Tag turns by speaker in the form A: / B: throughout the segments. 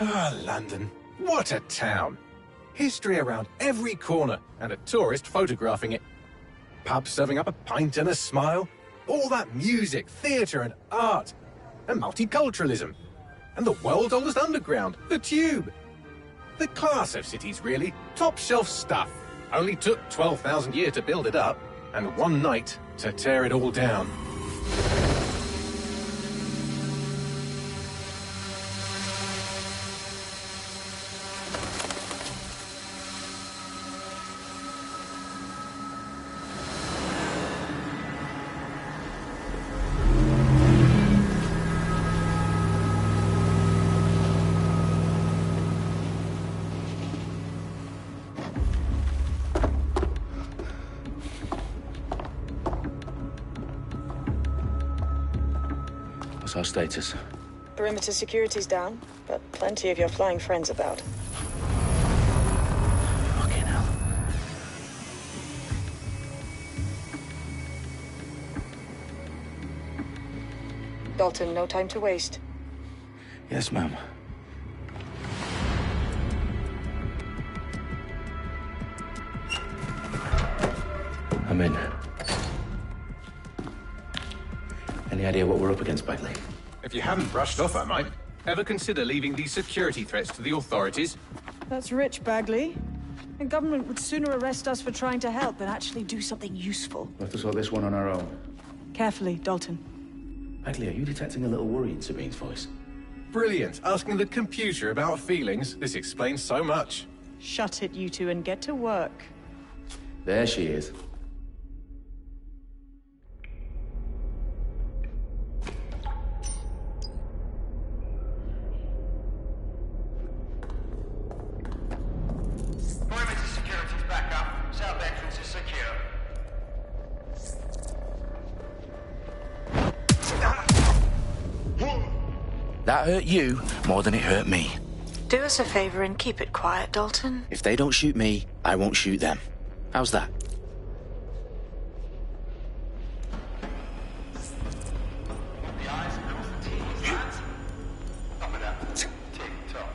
A: Ah, London. What a town. History around every corner, and a tourist photographing it. Pubs serving up a pint and a smile. All that music, theatre and art. And multiculturalism. And the world's oldest underground, the Tube. The class of cities, really. Top shelf stuff. Only took 12,000 years to build it up, and one night to tear it all down.
B: What's our status?
C: Perimeter security's down, but plenty of your flying friends about.
B: Fucking hell.
C: Dalton, no time to waste.
B: Yes, ma'am. I'm in. Any idea what we're up against, Bagley?
A: If you haven't brushed off, I might. Ever consider leaving these security threats to the authorities?
C: That's rich, Bagley. The government would sooner arrest us for trying to help than actually do something useful.
B: We'll have to sort this one on our own.
C: Carefully, Dalton.
B: Bagley, are you detecting a little worry in Sabine's voice?
A: Brilliant. Asking the computer about feelings. This explains so much.
C: Shut it, you two, and get to work.
B: There she is.
D: Perimeter security's back up. South entrance is secure.
B: That hurt you more than it hurt me.
C: Do us a favor and keep it quiet, Dalton.
B: If they don't shoot me, I won't shoot them. How's that?
D: The eyes across the T's, lads. Up and up. Tick tock.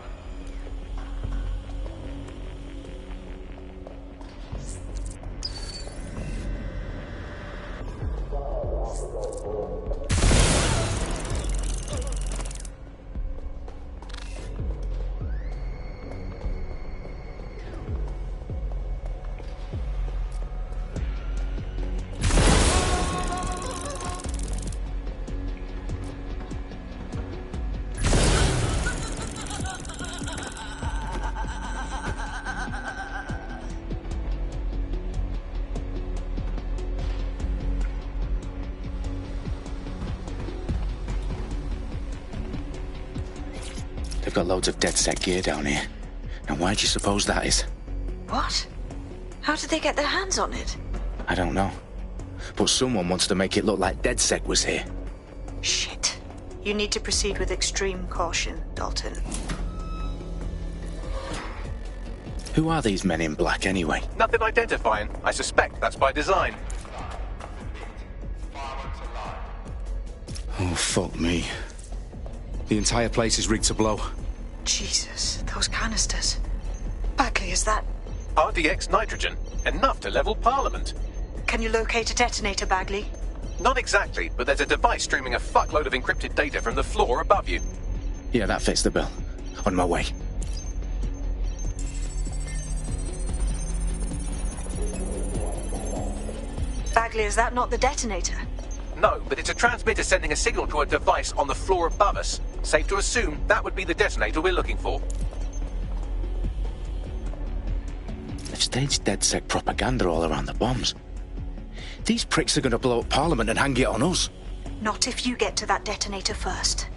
B: They've got loads of DedSec gear down here. Now why do you suppose that is?
C: What? How did they get their hands on it?
B: I don't know. But someone wants to make it look like DedSec was here.
C: Shit. You need to proceed with extreme caution, Dalton.
B: Who are these men in black anyway?
A: Nothing identifying. I suspect that's by design.
B: Oh, fuck me. The entire place is rigged to blow.
C: Jesus, those canisters. Bagley, is that...
A: RDX nitrogen. Enough to level Parliament.
C: Can you locate a detonator, Bagley?
A: Not exactly, but there's a device streaming a fuckload of encrypted data from the floor above you.
B: Yeah, that fits the bill. On my way.
C: Bagley, is that not the detonator?
A: No, but it's a transmitter sending a signal to a device on the floor above us. Safe to assume that would be the detonator we're looking for.
B: They've staged DedSec propaganda all around the bombs. These pricks are going to blow up Parliament and hang it on us.
C: Not if you get to that detonator first.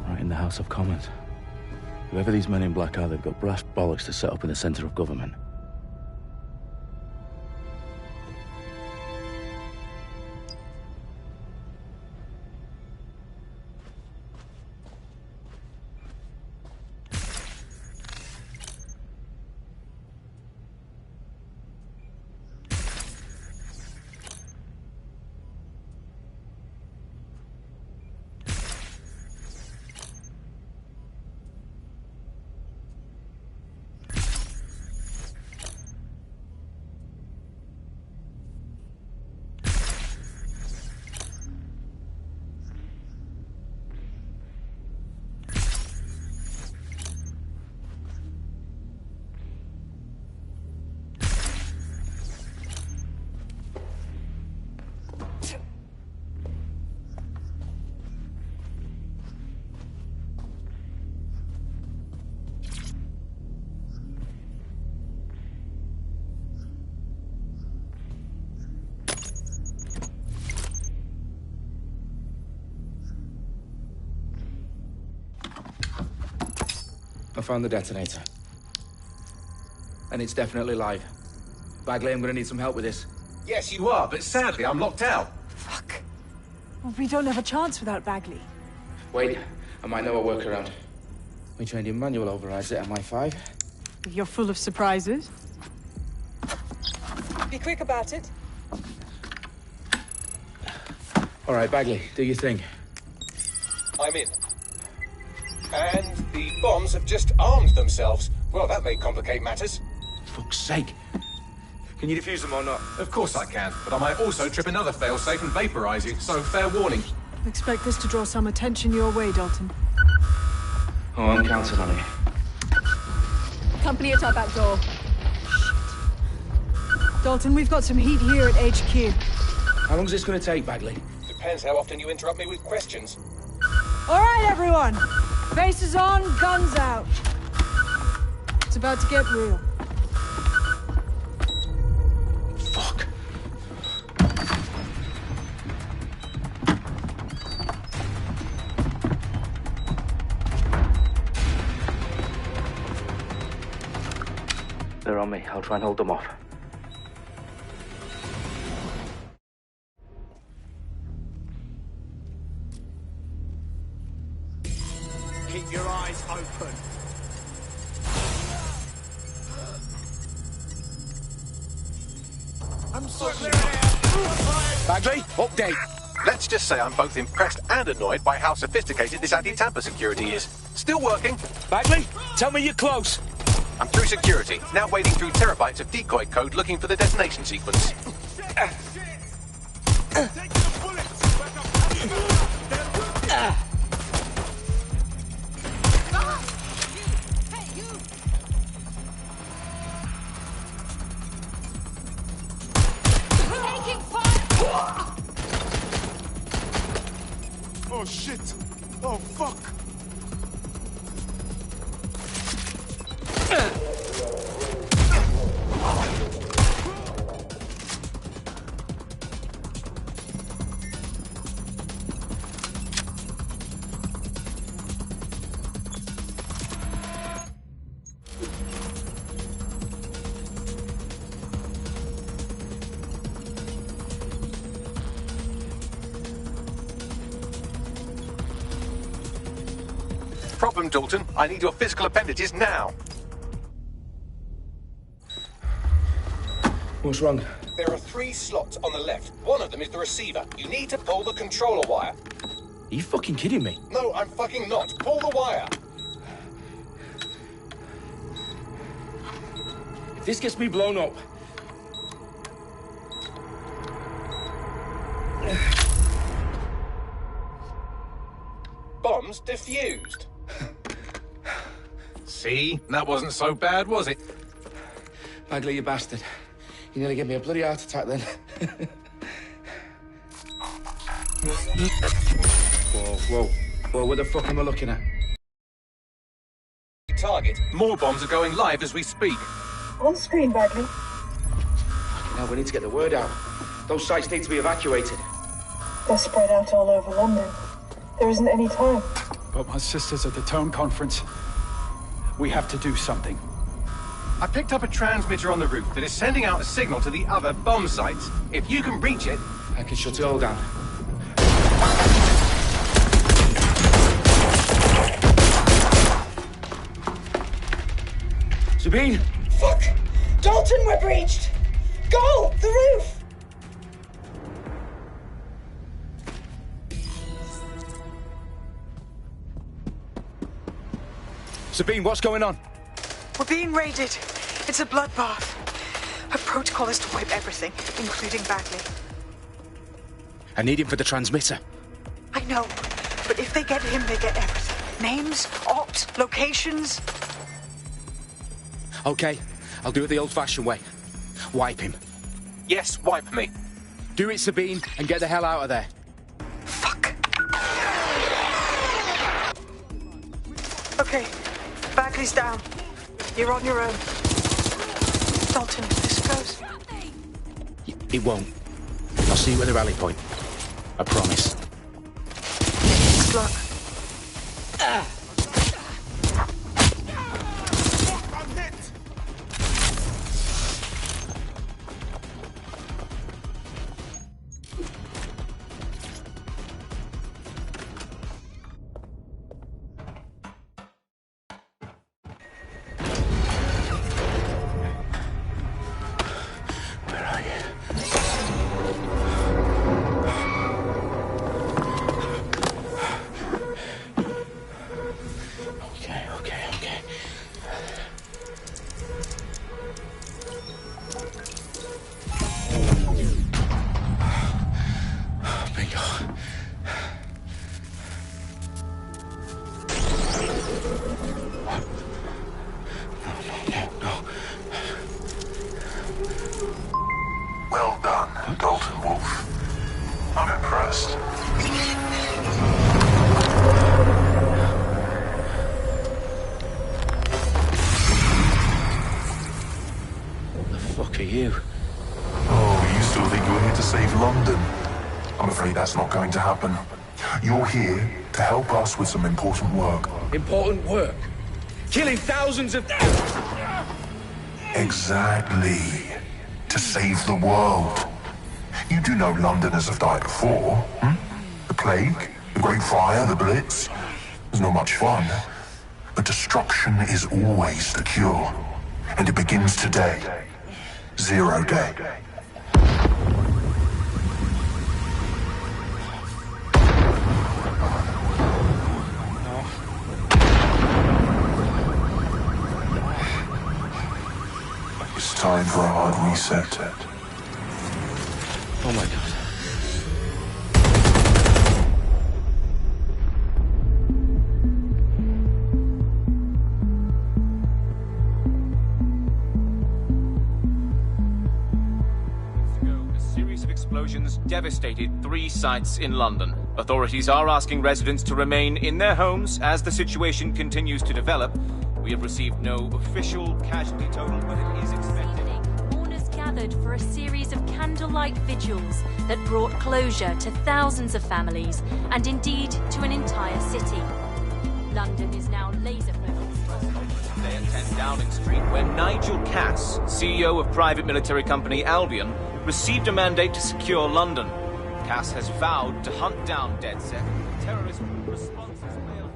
B: Right in the House of Commons. Whoever these men in black are, they've got brass bollocks to set up in the centre of government. I found the detonator. And it's definitely live. Bagley, I'm gonna need some help with this.
A: Yes, you are, but sadly, I'm locked out.
C: Fuck. Well, we don't have a chance without Bagley.
B: Wait, I might know a workaround. We trained in manual overrides at MI5.
C: You're full of surprises. Be quick about it.
B: All right, Bagley, do your thing.
A: I'm in. And the bombs have just armed themselves. Well, that may complicate matters.
B: Fuck's sake. Can you defuse them or not?
A: Of course I can, but I might also trip another failsafe and vaporize you, so fair warning.
C: Expect this to draw some attention your way, Dalton.
B: Oh, I'm counting on it.
C: Company at our back door. Shit. Dalton, we've got some heat here at HQ.
B: How long's this gonna take, Bagley?
A: Depends how often you interrupt me with questions.
C: All right, everyone. Faces on, guns out. It's about to get real.
B: Fuck. They're on me. I'll try and hold them off.
E: Keep your eyes open. I'm sorry.
B: Bagley, update.
A: Let's just say I'm both impressed and annoyed by how sophisticated this anti-tamper security is. Still working.
B: Bagley, tell me you're close.
A: I'm through security, now wading through terabytes of decoy code looking for the detonation sequence.
E: Oh shit! Oh fuck!
A: Problem, Dalton. I need your physical appendages now.
B: What's wrong?
A: There are 3 slots on the left. One of them is the receiver. You need to pull the controller wire.
B: Are you fucking kidding me?
A: No, I'm fucking not. Pull the wire.
B: If this gets me blown up...
A: Bombs defused. See? That wasn't so bad, was it?
B: Bagley, you bastard. You nearly gave me a bloody heart attack then. Whoa, what the fuck am I looking at?
A: Target. More bombs are going live as we speak.
C: On screen, Bagley.
B: Now we need to get the word out. Those sites need to be evacuated.
F: They're spread out all over London. There isn't any time.
G: But my sister's at the town conference. We have to do something.
A: I picked up a transmitter on the roof that is sending out a signal to the other bomb sites. If you can reach it...
B: I can shut it all down. Sabine?
F: Fuck! Dalton, we're breached! Go! The roof!
B: Sabine, what's going on?
C: We're being raided. It's a bloodbath. Her protocol is to wipe everything, including Bagley.
B: I need him for the transmitter.
C: I know, but if they get him, they get everything. Names, opt, locations.
B: Okay, I'll do it the old-fashioned way. Wipe him.
A: Yes, wipe me.
B: Do it, Sabine, and get the hell out of there.
C: Fuck. Okay, Bagley's down. You're on your own. Dalton, if this goes...
B: It won't. I'll see you at the rally point. I promise.
C: Good luck.
H: Well done, Dalton Wolf. I'm impressed.
B: What the fuck are you?
H: Oh, you still think you're here to save London? I'm afraid that's not going to happen. You're here to help us with some important work.
B: Important work? Killing thousands of...
H: Exactly. To save the world. You do know Londoners have died before, hmm? The Plague, the Great Fire, the Blitz. It's not much fun. But destruction is always the cure. And it begins today. Zero Day. It's time for a hard reset.
B: Oh my God.
I: A series of explosions devastated 3 sites in London. Authorities are asking residents to remain in their homes as the situation continues to develop. We have received no official casualty total, but it is expected.
J: Mourners gathered for a series of candlelight vigils that brought closure to thousands of families and indeed to an entire city. London is now laser-focused.
I: Today at 10 Downing Street, where Nigel Cass, CEO of private military company Albion, received a mandate to secure London. Cass has vowed to hunt down DedSec. Terrorist responses failed.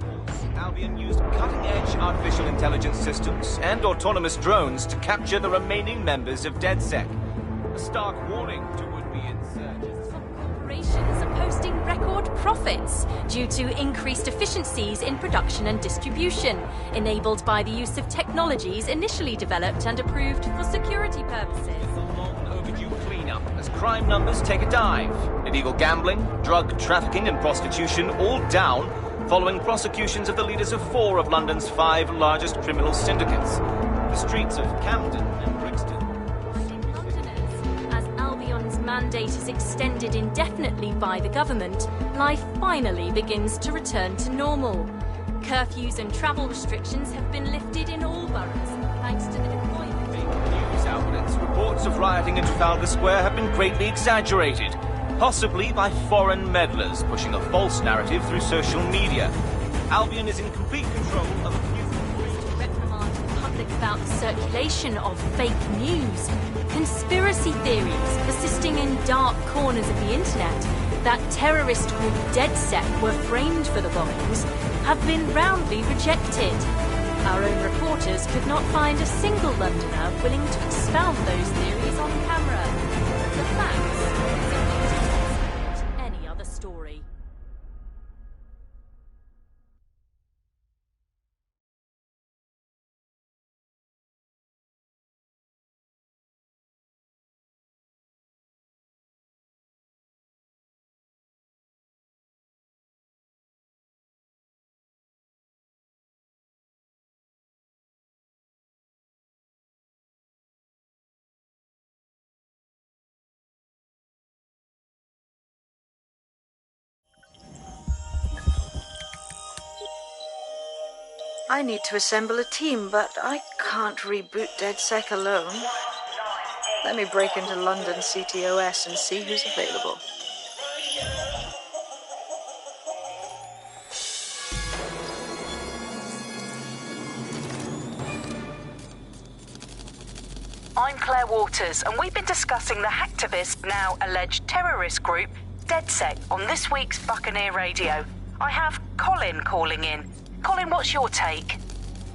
I: Albion used cutting-edge artificial intelligence systems and autonomous drones to capture the remaining members of DedSec. A stark warning to would-be insurgents.
J: Corporations are posting record profits due to increased efficiencies in production and distribution, enabled by the use of technologies initially developed and approved for security purposes.
I: A long overdue cleanup as crime numbers take a dive. Illegal gambling, drug trafficking and prostitution all down following prosecutions of the leaders of 4 of London's 5 largest criminal syndicates. The streets of Camden and Brixton.
J: Londoners, as Albion's mandate is extended indefinitely by the government, life finally begins to return to normal. Curfews and travel restrictions have been lifted in all boroughs, thanks to the deployment.
I: News outlets' reports of rioting in Trafalgar Square have been greatly exaggerated, possibly by foreign meddlers pushing a false narrative through social media. Albion is in complete control of a few...
J: public about the circulation of fake news, conspiracy theories persisting in dark corners of the internet that terrorist group DedSec were framed for the bombings have been roundly rejected. Our own reporters could not find a single Londoner willing to expound those theories on camera. The facts simply don't support any other story.
C: I need to assemble a team, but I can't reboot DedSec alone. Let me break into London CTOS and see who's available.
G: I'm Claire Waters, and we've been discussing the hacktivist, now alleged terrorist group, DedSec, on this week's Buccaneer Radio. I have Colin calling in. Colin, what's your take?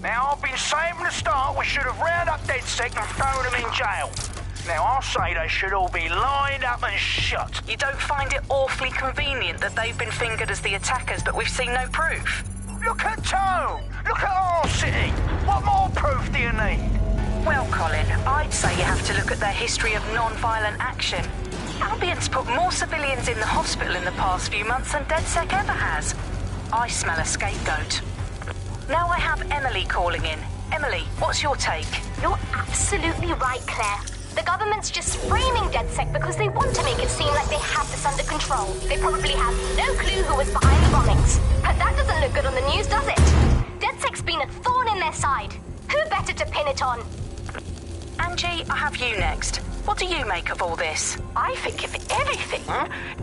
E: Now, I've been saying from the start we should have rounded up DedSec and thrown them in jail. Now, I'll say they should all be lined up and shot.
G: You don't find it awfully convenient that they've been fingered as the attackers, but we've seen no proof?
E: Look at Tone! Look at our city! What more proof do you need?
G: Well, Colin, I'd say you have to look at their history of non-violent action. Albion's put more civilians in the hospital in the past few months than DedSec ever has. I smell a scapegoat. Now I have Emily calling in. Emily, what's your take?
K: You're absolutely right, Claire. The government's just framing DedSec because they want to make it seem like they have this under control. They probably have no clue who was behind the bombings. But that doesn't look good on the news, does it? DedSec's been a thorn in their side. Who better to pin it on?
G: Angie, I have you next. What do you make of all this?
L: I think, if anything,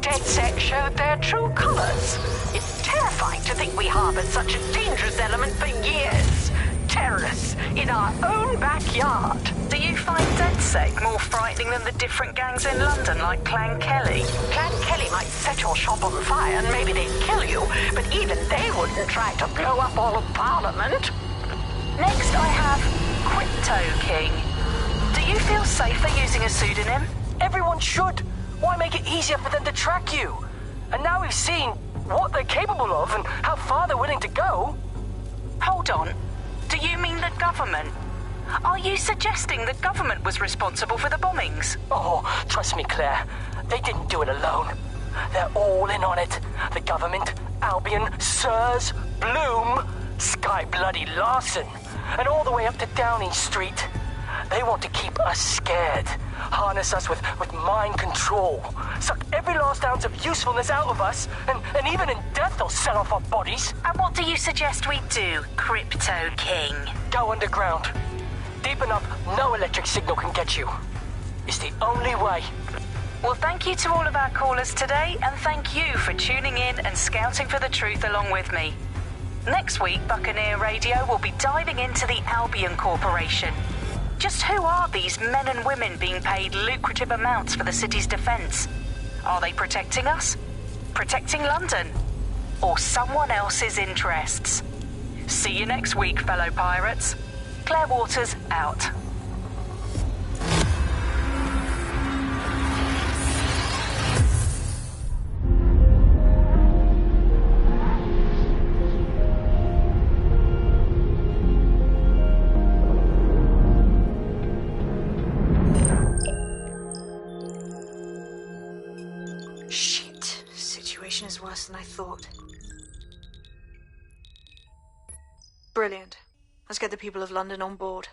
L: DedSec showed their true colours. It's terrifying to think we harboured such a dangerous element for years. Terrorists in our own backyard.
G: Do you find DedSec more frightening than the different gangs in London, like Clan Kelly?
L: Clan Kelly might set your shop on fire and maybe they'd kill you, but even they wouldn't try to blow up all of Parliament.
G: Next, I have Crypto King. Do you feel safer using a pseudonym?
M: Everyone should. Why make it easier for them to track you? And now we've seen what they're capable of and how far they're willing to go.
G: Hold on. Do you mean the government? Are you suggesting the government was responsible for the bombings?
M: Oh, trust me, Claire. They didn't do it alone. They're all in on it. The government, Albion, Sirs, Bloom, Sky Bloody Larson, and all the way up to Downing Street. They want to keep us scared, harness us with mind control, suck every last ounce of usefulness out of us, and even in death they'll sell off our bodies.
G: And what do you suggest we do, Crypto King?
M: Go underground. Deep enough, no electric signal can get you. It's the only way.
G: Well, thank you to all of our callers today, and thank you for tuning in and scouting for the truth along with me. Next week, Buccaneer Radio will be diving into the Albion Corporation. Just who are these men and women being paid lucrative amounts for the city's defence? Are they protecting us? Protecting London? Or someone else's interests? See you next week, fellow pirates. Claire Waters, out.
C: Is worse than I thought. Brilliant. Let's get the people of London on board.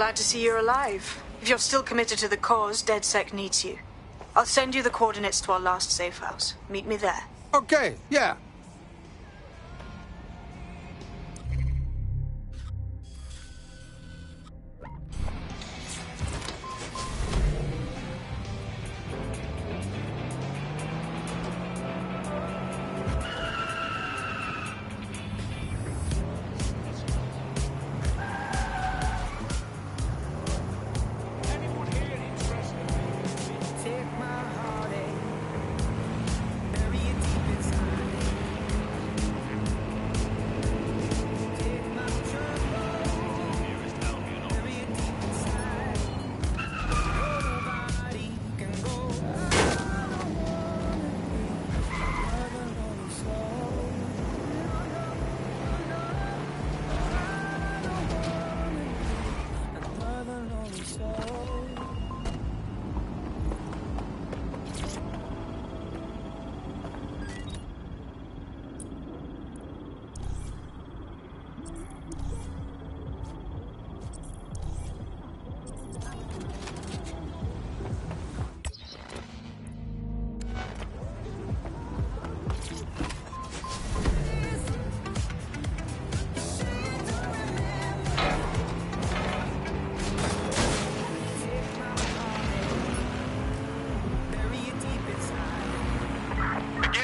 C: glad to see you're alive. If you're still committed to the cause, DedSec needs you. I'll send you the coordinates to our last safe house. Meet me there.
N: Okay, yeah.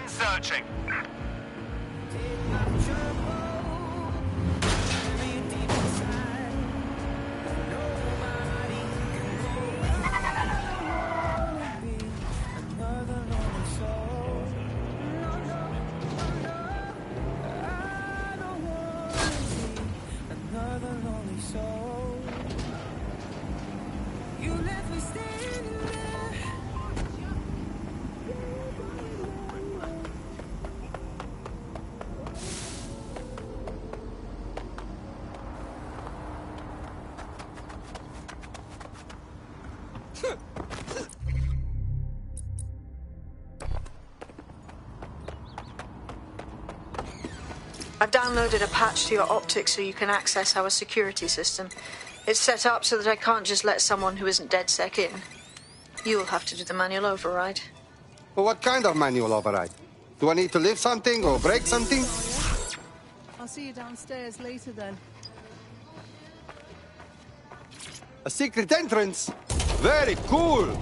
D: Searching.
C: I've downloaded a patch to your optics so you can access our security system. It's set up so that I can't just let someone who isn't DedSec in. You'll have to do the manual override.
N: Well, what kind of manual override? Do I need to lift something or break something?
O: I'll see you downstairs later then.
N: A secret entrance? Very cool!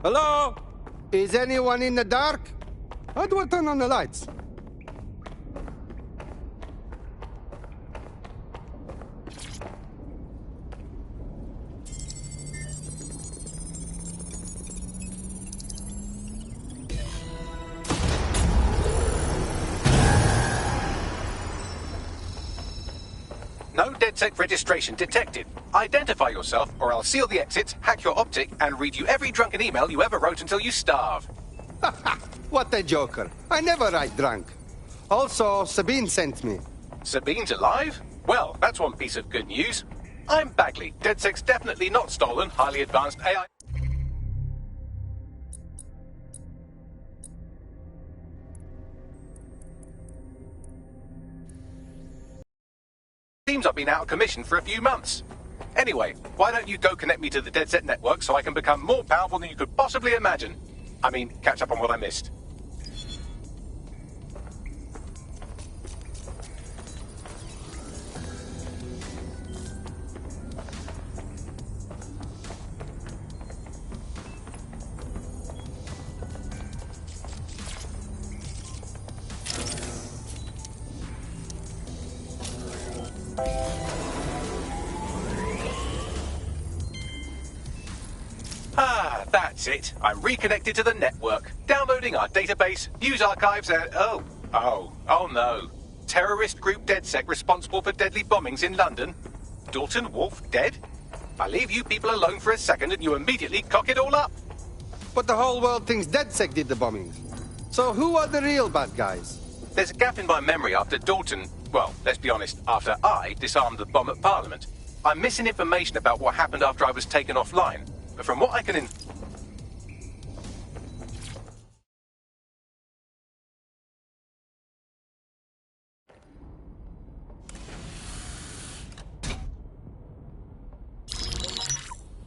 N: Hello? Is anyone in the dark? How do I turn on the lights?
A: No DedSec registration detected. Identify yourself, or I'll seal the exits, hack your optic, and read you every drunken email you ever wrote until you starve.
N: What a joker. I never write drunk. Also, Sabine sent me.
A: Sabine's alive? Well, that's one piece of good news. I'm Bagley. DedSec's definitely not stolen highly advanced AI. Seems I've been out of commission for a few months. Anyway, why don't you go connect me to the DedSec network so I can become more powerful than you could possibly imagine? I mean, catch up on what I missed. Ah, that That's it. I'm reconnected to the network, downloading our database, news archives, and... Oh no. Terrorist group DedSec responsible for deadly bombings in London. Dalton Wolf dead? I leave you people alone for a second and you immediately cock it all up.
N: But the whole world thinks DedSec did the bombings. So who are the real bad guys?
A: There's a gap in my memory after Dalton... Well, let's be honest, after I disarmed the bomb at Parliament. I'm missing information about what happened after I was taken offline. But from what I can...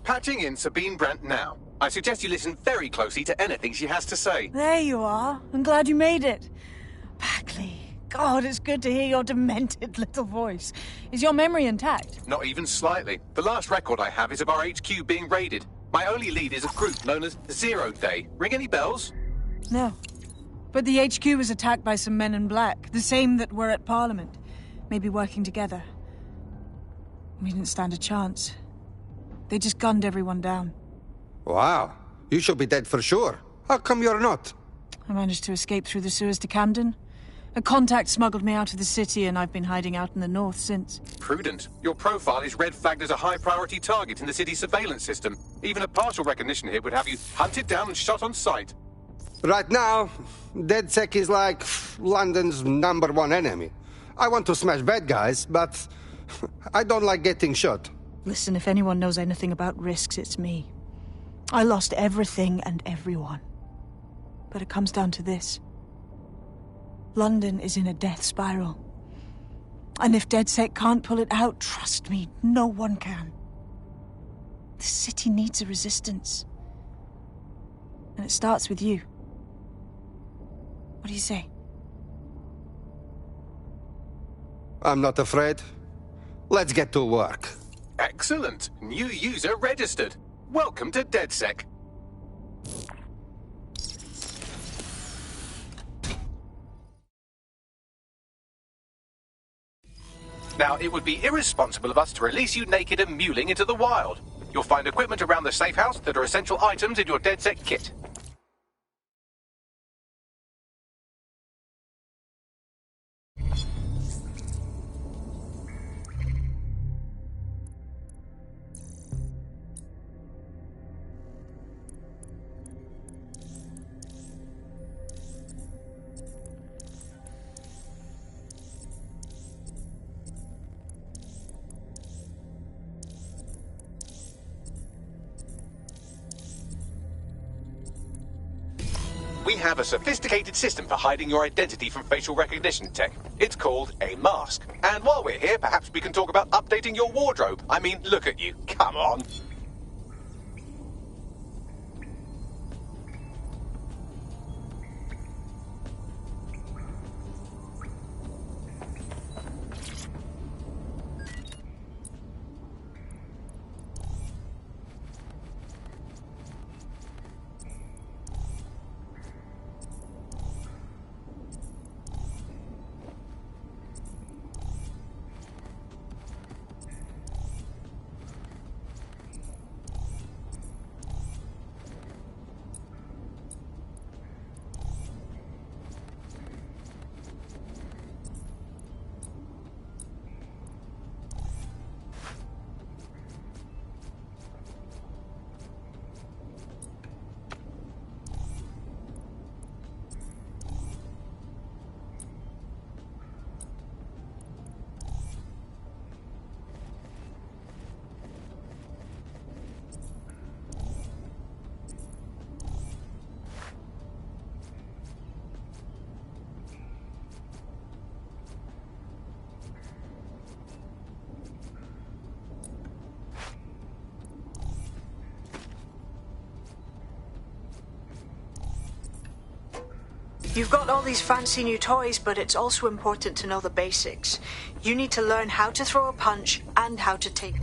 A: Patching in Sabine Brandt now. I suggest you listen very closely to anything she has to say.
O: There you are. I'm glad you made it. Bagley. God, it's good to hear your demented little voice. Is your memory intact?
A: Not even slightly. The last record I have is of our HQ being raided. My only lead is a group known as Zero Day. Ring any bells?
O: No. But the HQ was attacked by some men in black, the same that were at Parliament. Maybe working together. We didn't stand a chance. They just gunned everyone down.
N: Wow. You should be dead for sure. How come you're not?
O: I managed to escape through the sewers to Camden. A contact smuggled me out of the city, and I've been hiding out in the north since.
A: Prudent. Your profile is red flagged as a high-priority target in the city's surveillance system. Even a partial recognition here would have you hunted down and shot on sight.
N: Right now, DedSec is like London's #1 enemy. I want to smash bad guys, but I don't like getting shot.
O: Listen, if anyone knows anything about risks, it's me. I lost everything and everyone. But it comes down to this. London is in a death spiral. And if DedSec can't pull it out, trust me, no one can. The city needs a resistance. And it starts with you. What do you say?
N: I'm not afraid. Let's get to work.
A: Excellent. New user registered. Welcome to DedSec. Now, it would be irresponsible of us to release you naked and mewling into the wild. You'll find equipment around the safe house that are essential items in your DedSec kit. We have a sophisticated system for hiding your identity from facial recognition tech. It's called a mask. And while we're here, perhaps we can talk about updating your wardrobe. I mean, look at you. Come on.
C: You've got all these fancy new toys, but it's also important to know the basics. You need to learn how to throw a punch and how to take...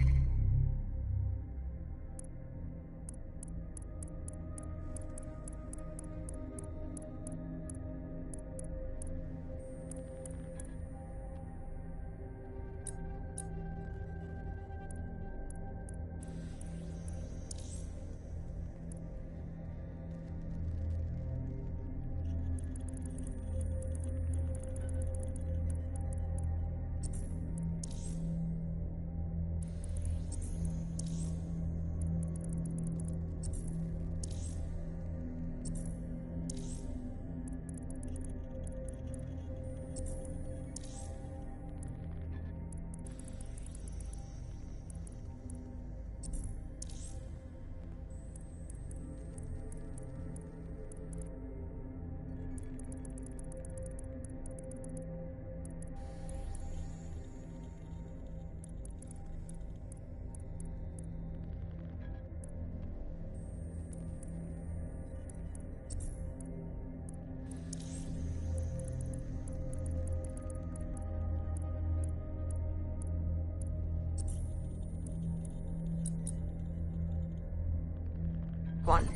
C: one.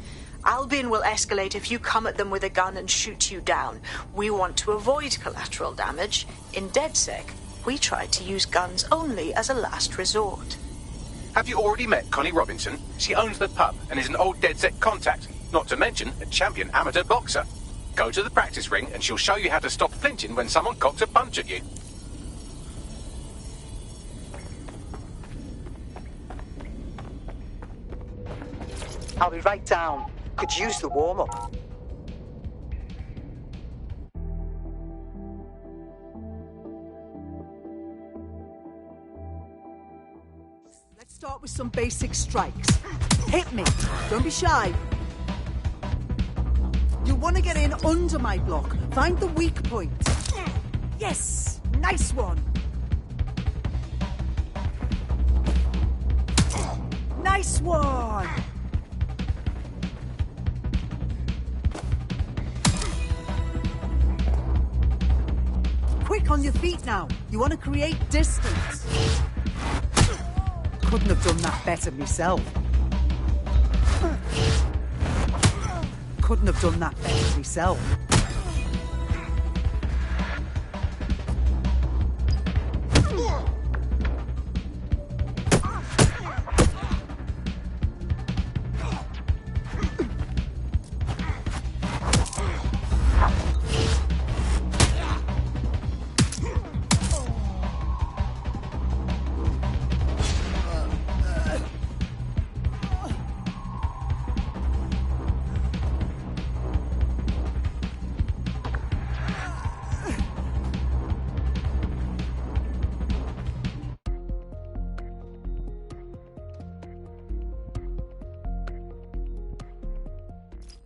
C: Albion will escalate if you come at them with a gun and shoot you down. We want to avoid collateral damage. In DedSec, we try to use guns only as a last resort.
A: Have you already met Connie Robinson? She owns the pub and is an old DedSec contact, not to mention a champion amateur boxer. Go to the practice ring and she'll show you how to stop flinching when someone cocks a punch at you.
P: I'll be right down. Could use the warm-up.
Q: Let's start with some basic strikes. Hit me. Don't be shy. You want to get in under my block. Find the weak point. Yes! Nice one! Nice one! Quick on your feet now. You want to create distance. Couldn't have done that better myself. Couldn't have done that better myself.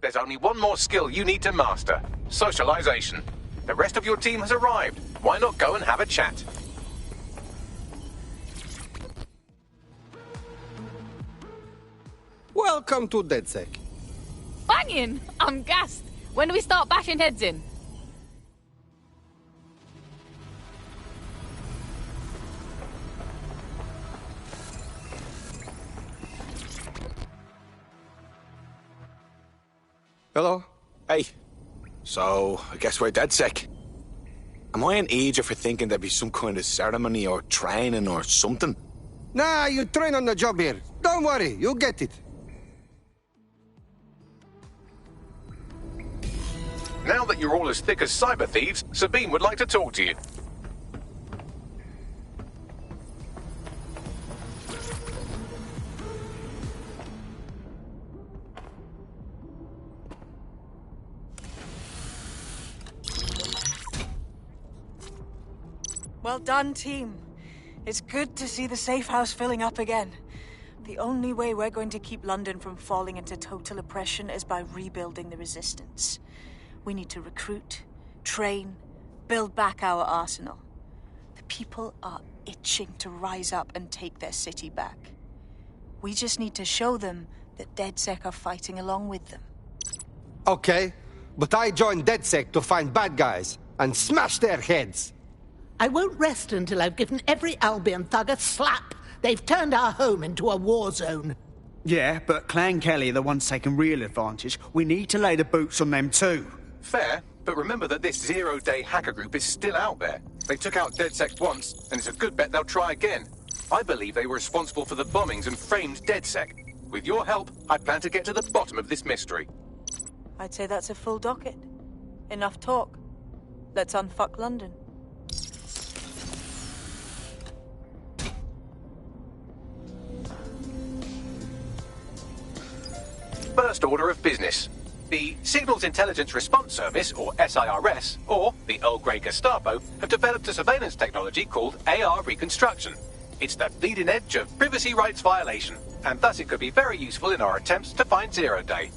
A: There's only one more skill you need to master. Socialization. The rest of your team has arrived. Why not go and have a chat?
N: Welcome to DedSec.
R: Banging! I'm gassed. When do we start bashing heads in?
B: Hello? Hey. So, I guess we're DedSec. Am I an idiot for thinking there'd be some kind of ceremony or training or something?
N: Nah, you train on the job here. Don't worry, you'll get it.
A: Now that you're all as thick as cyber thieves, Sabine would like to talk to you.
O: Well done, team. It's good to see the safe house filling up again. The only way we're going to keep London from falling into total oppression is by rebuilding the resistance. We need to recruit, train, build back our arsenal. The people are itching to rise up and take their city back. We just need to show them that DedSec are fighting along with them.
N: Okay, but I joined DedSec to find bad guys and smash their heads.
S: I won't rest until I've given every Albion thug a slap. They've turned our home into a war zone.
T: Yeah, but Clan Kelly are the ones taking real advantage. We need to lay the boots on them too.
A: Fair, but remember that this zero-day hacker group is still out there. They took out DedSec once, and it's a good bet they'll try again. I believe they were responsible for the bombings and framed DedSec. With your help, I plan to get to the bottom of this mystery.
O: I'd say that's a full docket. Enough talk. Let's unfuck London.
A: First order of business. The Signals Intelligence Response Service, or SIRS, or the Earl Grey Gestapo, have developed a surveillance technology called AR Reconstruction. It's the leading edge of privacy rights violation, and thus it could be very useful in our attempts to find Zero Day.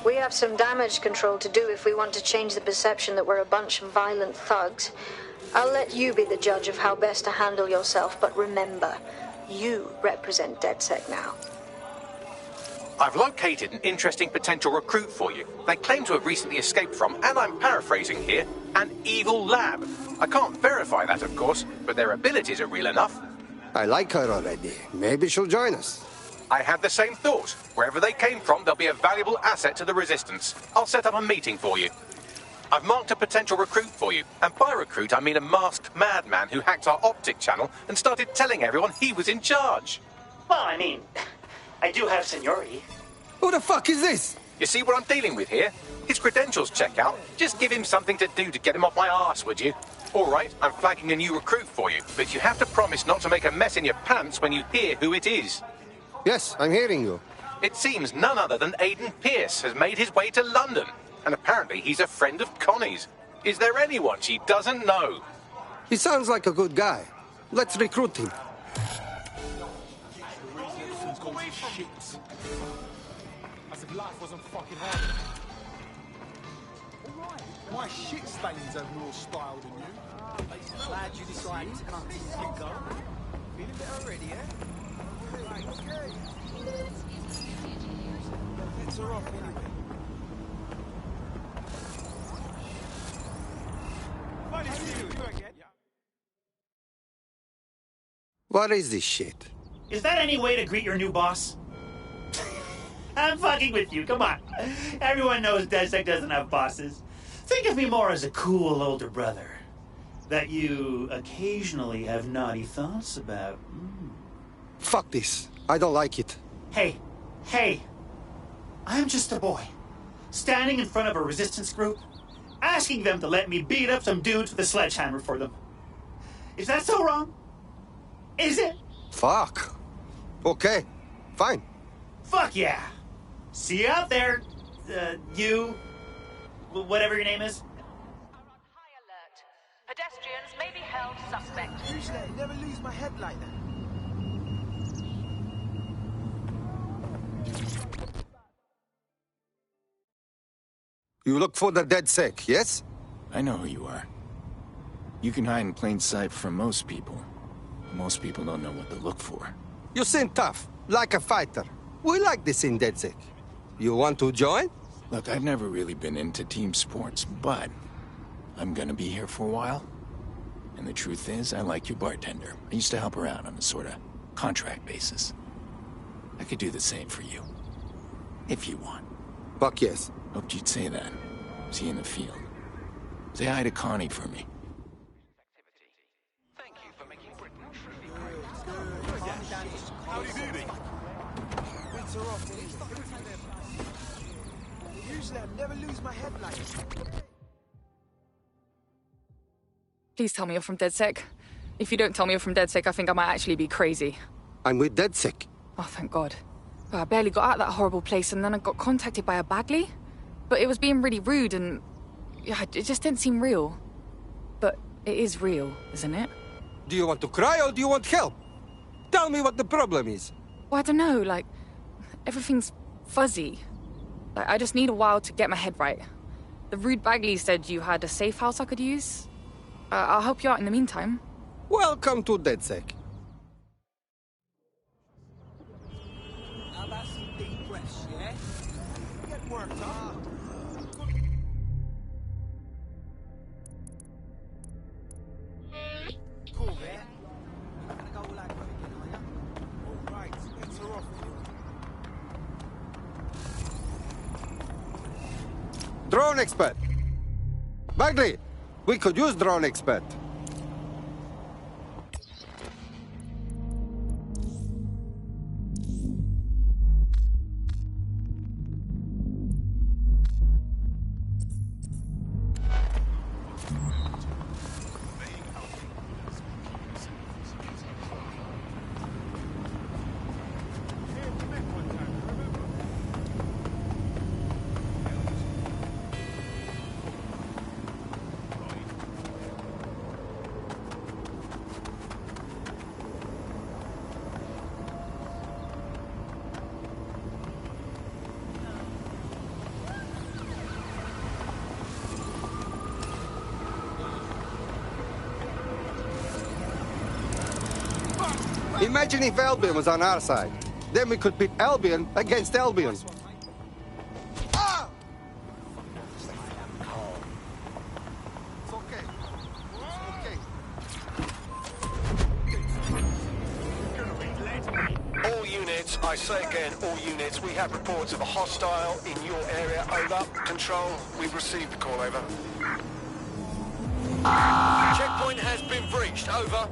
C: We have some damage control to do if we want to change the perception that we're a bunch of violent thugs. I'll let you be the judge of how best to handle yourself, but remember, you represent DedSec now.
A: I've located an interesting potential recruit for you. They claim to have recently escaped from, and I'm paraphrasing here, an evil lab. I can't verify that, of course, but their abilities are real enough.
N: I like her already. Maybe she'll join us.
A: I had the same thought. Wherever they came from, they'll be a valuable asset to the Resistance. I'll set up a meeting for you. I've marked a potential recruit for you, and by recruit I mean a masked madman who hacked our optic channel and started telling everyone he was in charge.
U: Well, I mean, I do have seniority.
N: Who the fuck is this?
A: You see what I'm dealing with here? His credentials check out. Just give him something to do to get him off my arse, would you? All right, I'm flagging a new recruit for you, but you have to promise not to make a mess in your pants when you hear who it is.
N: Yes, I'm hearing you.
A: It seems none other than Aidan Pierce has made his way to London, and apparently he's a friend of Connie's. Is there anyone she doesn't know?
N: He sounds like a good guy. Let's recruit him.
V: As if life wasn't fucking hard. Alright, my shit stains have more style than you. Glad you decided to come to the go. Feeling better already, eh? Right, okay. Hits her off anyway.
N: What is this shit?
U: Is that any way to greet your new boss? I'm fucking with you, come on. Everyone knows DedSec doesn't have bosses. Think of me more as a cool older brother that you occasionally have naughty thoughts about.
N: Fuck this. I don't like it.
U: Hey, I'm just a boy, standing in front of a resistance group, asking them to let me beat up some dudes with a sledgehammer for them. Is that so wrong? Is it?
N: Fuck. Okay, fine.
U: Fuck yeah. See you out there, you, whatever your name is.
L: High alert. Pedestrians may be held suspect.
V: Usually I never lose my head like that.
N: You look for the DedSec, yes?
W: I know who you are. You can hide in plain sight from most people. Most people don't know what to look for.
N: You seem tough, like a fighter. We like this in DedSec. You want to join?
W: Look, I've never really been into team sports, but I'm gonna be here for a while. And the truth is, I like your bartender. I used to help her out on a sort of contract basis. I could do the same for you. If you want.
N: Fuck yes.
W: Hoped you'd say that. See you in the field. Say hi to Connie for me.
V: Usually I never lose my head like that.
R: Please tell me you're from DedSec. If you don't tell me you're from DedSec, I think I might actually be crazy.
N: I'm with DedSec.
R: Oh, thank God. I barely got out of that horrible place, and then I got contacted by a Bagley. But it was being really rude, and yeah, it just didn't seem real. But it is real, isn't it?
N: Do you want to cry or do you want help? Tell me what the problem is.
R: Well, I don't know, like, everything's fuzzy. Like, I just need a while to get my head right. The rude Bagley said you had a safe house I could use. I'll help you out in the meantime.
N: Welcome to DedSec.
V: How about some deep breaths, yeah? Get worked up. Cool, man. You're gonna go all out again, are you? All right, it's her off.
N: Drone expert. Bagley, we could use drone expert. Imagine if Albion was on our side. Then we could pit Albion against Albion.
F: All units, I say again, all units, we have reports of a hostile in your area. Over. Control, we've received the call. Over. Checkpoint has been breached. Over.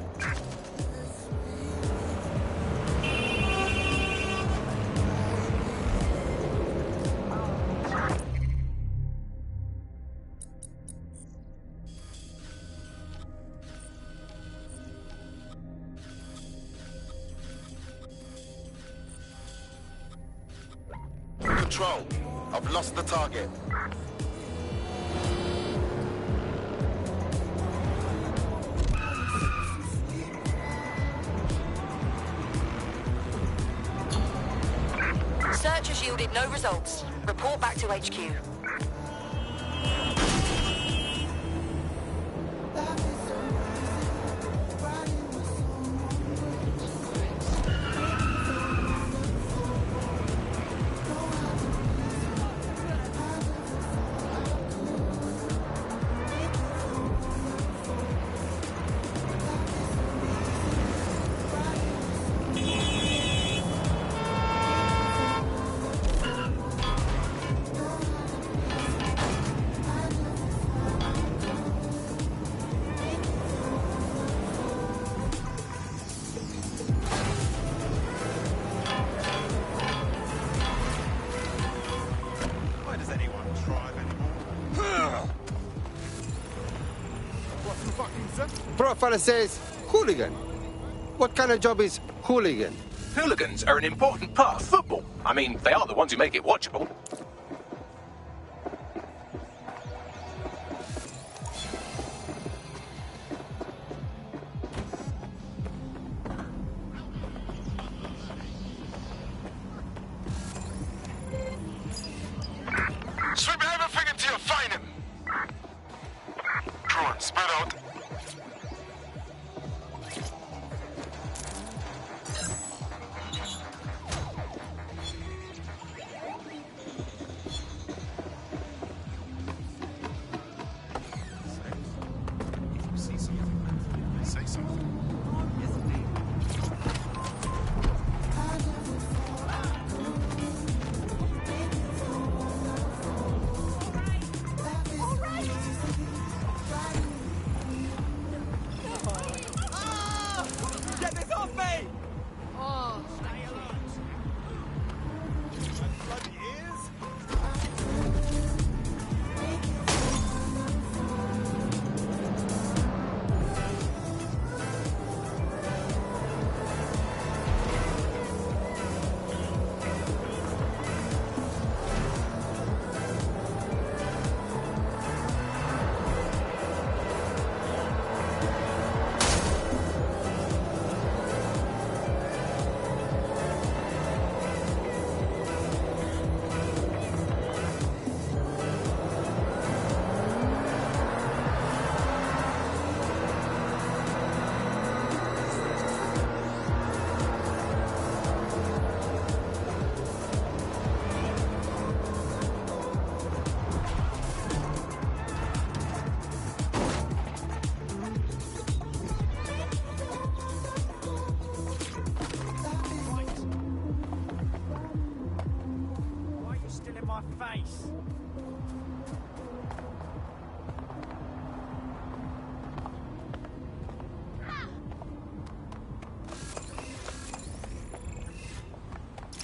H: Control, I've lost the target.
I: Search has yielded no results. Report back to HQ.
N: Profile says hooligan. What kind of job is hooligan?
A: Hooligans are an important part of football. I mean, they are the ones who make it watchable.
H: Sweep everything until you find him. Drone, spread out.
V: Get this off me! Oh, stay alert. Bloody ears. Why are you still in my face?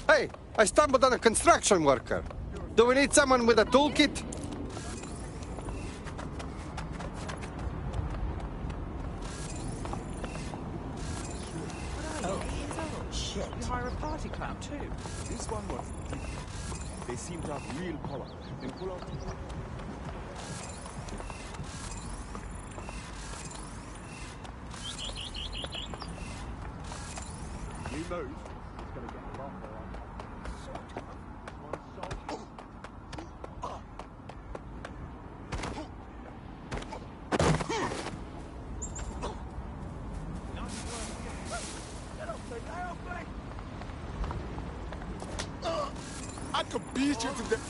N: Hey, I stumbled on a construction worker. Do we need someone with a toolkit?
V: Oh, shit. You hire a party clown too.
X: This one was different. They seem to have real power. Then pull out. You move, it's gonna get longer.
H: I could beat you to death.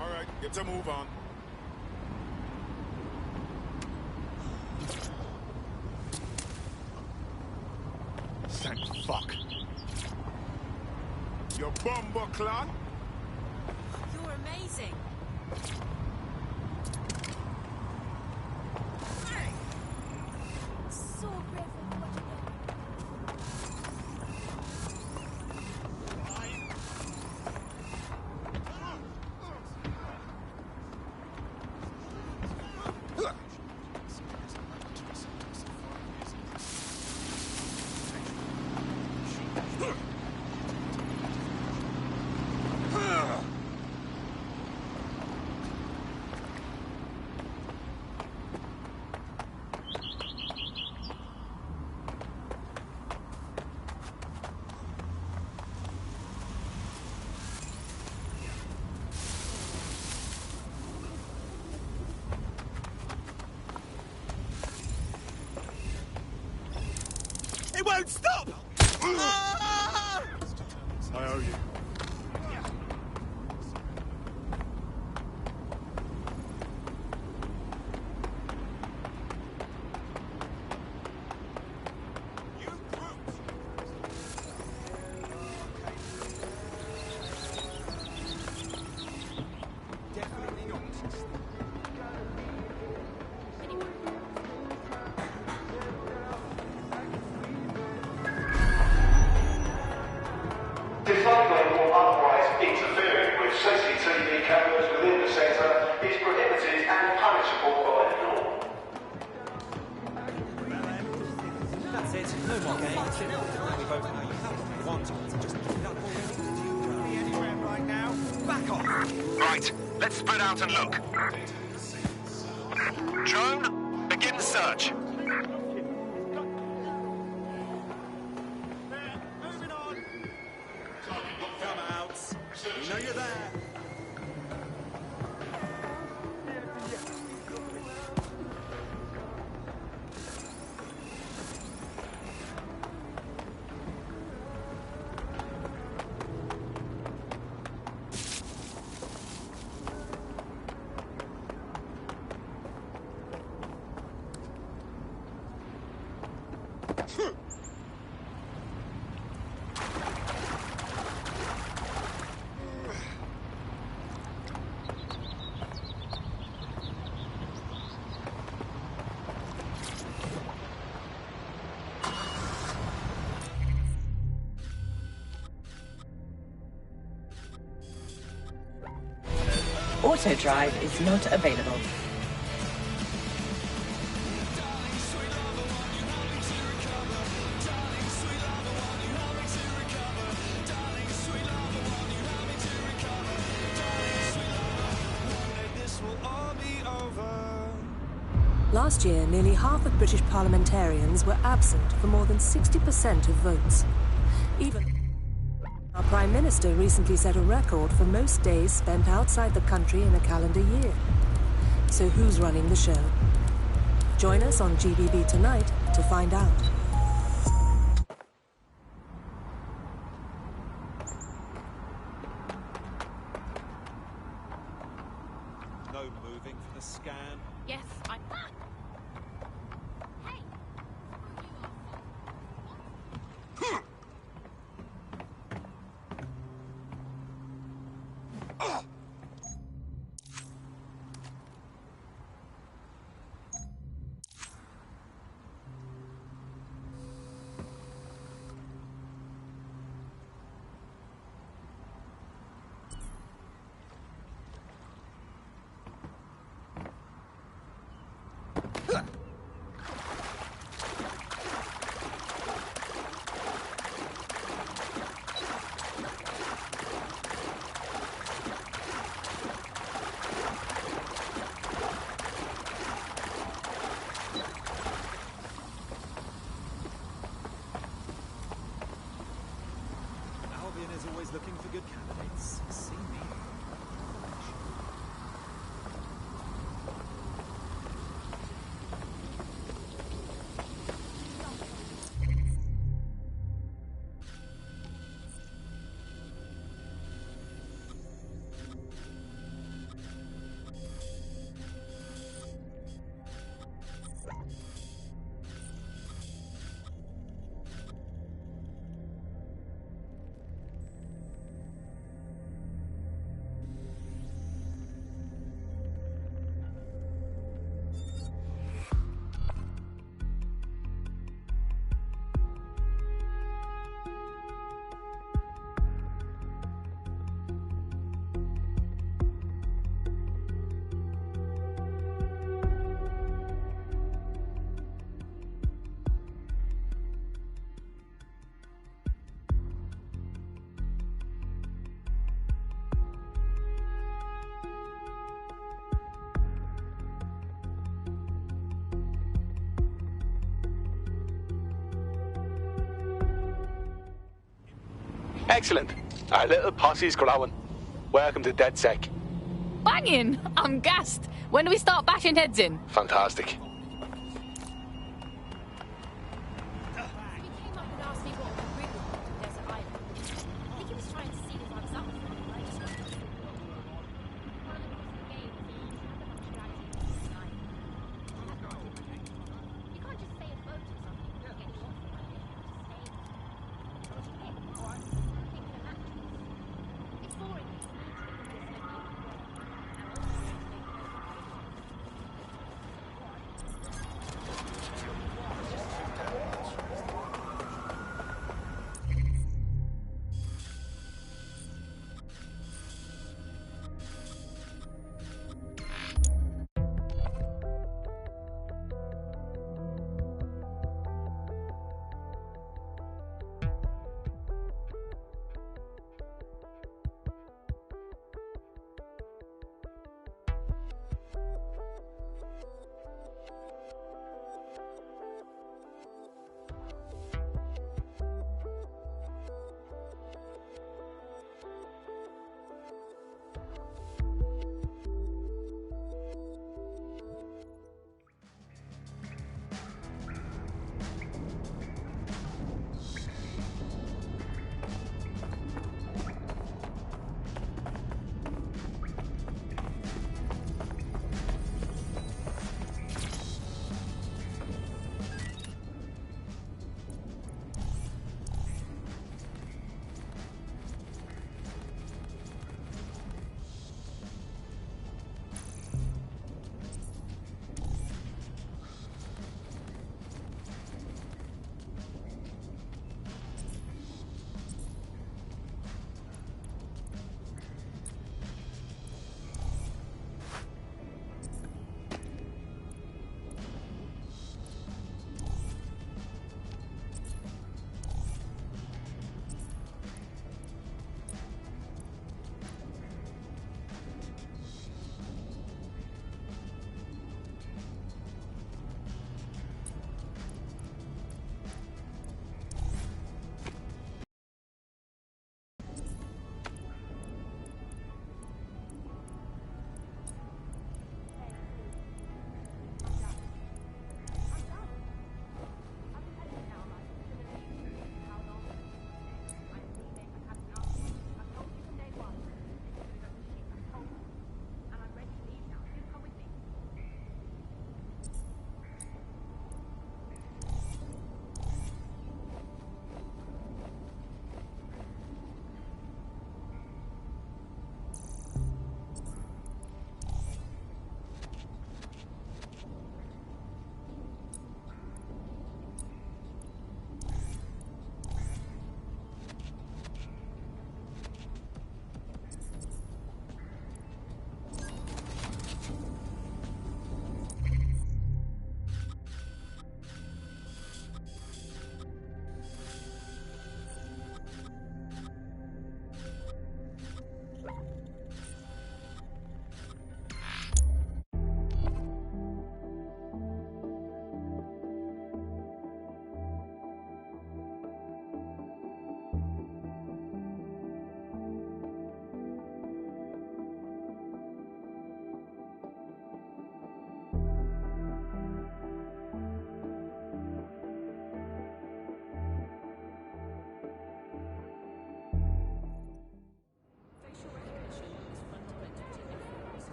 H: All right, get to move on. Thank fuck. Your bumbo clan?
I: You're amazing. So grateful for what you did.
V: It won't stop!
H: I owe you.
V: Definitely not.
F: Disabling or otherwise interfering with CCTV cameras within the centre is prohibited and punishable by law.
V: That's it. No more games. We both know you have what we want. Just keep it up already. Anywhere right now. Back off.
F: Right, let's spread out and look. Drone, begin the search.
V: Moving on. Come out. We know you're there.
E: Auto drive is not available.
J: Last year, nearly half of British parliamentarians were absent for more than 60% of votes. Even our Prime Minister recently set a record for most days spent outside the country in a calendar year. So who's running the show? Join us on GBB tonight to find out.
V: No moving for the scan.
R: Yes, I...
V: Albion is always looking for good candidates. See me.
F: Excellent. Our little posse's growing. Welcome to DedSec.
R: Banging! I'm gassed. When do we start bashing heads in?
F: Fantastic.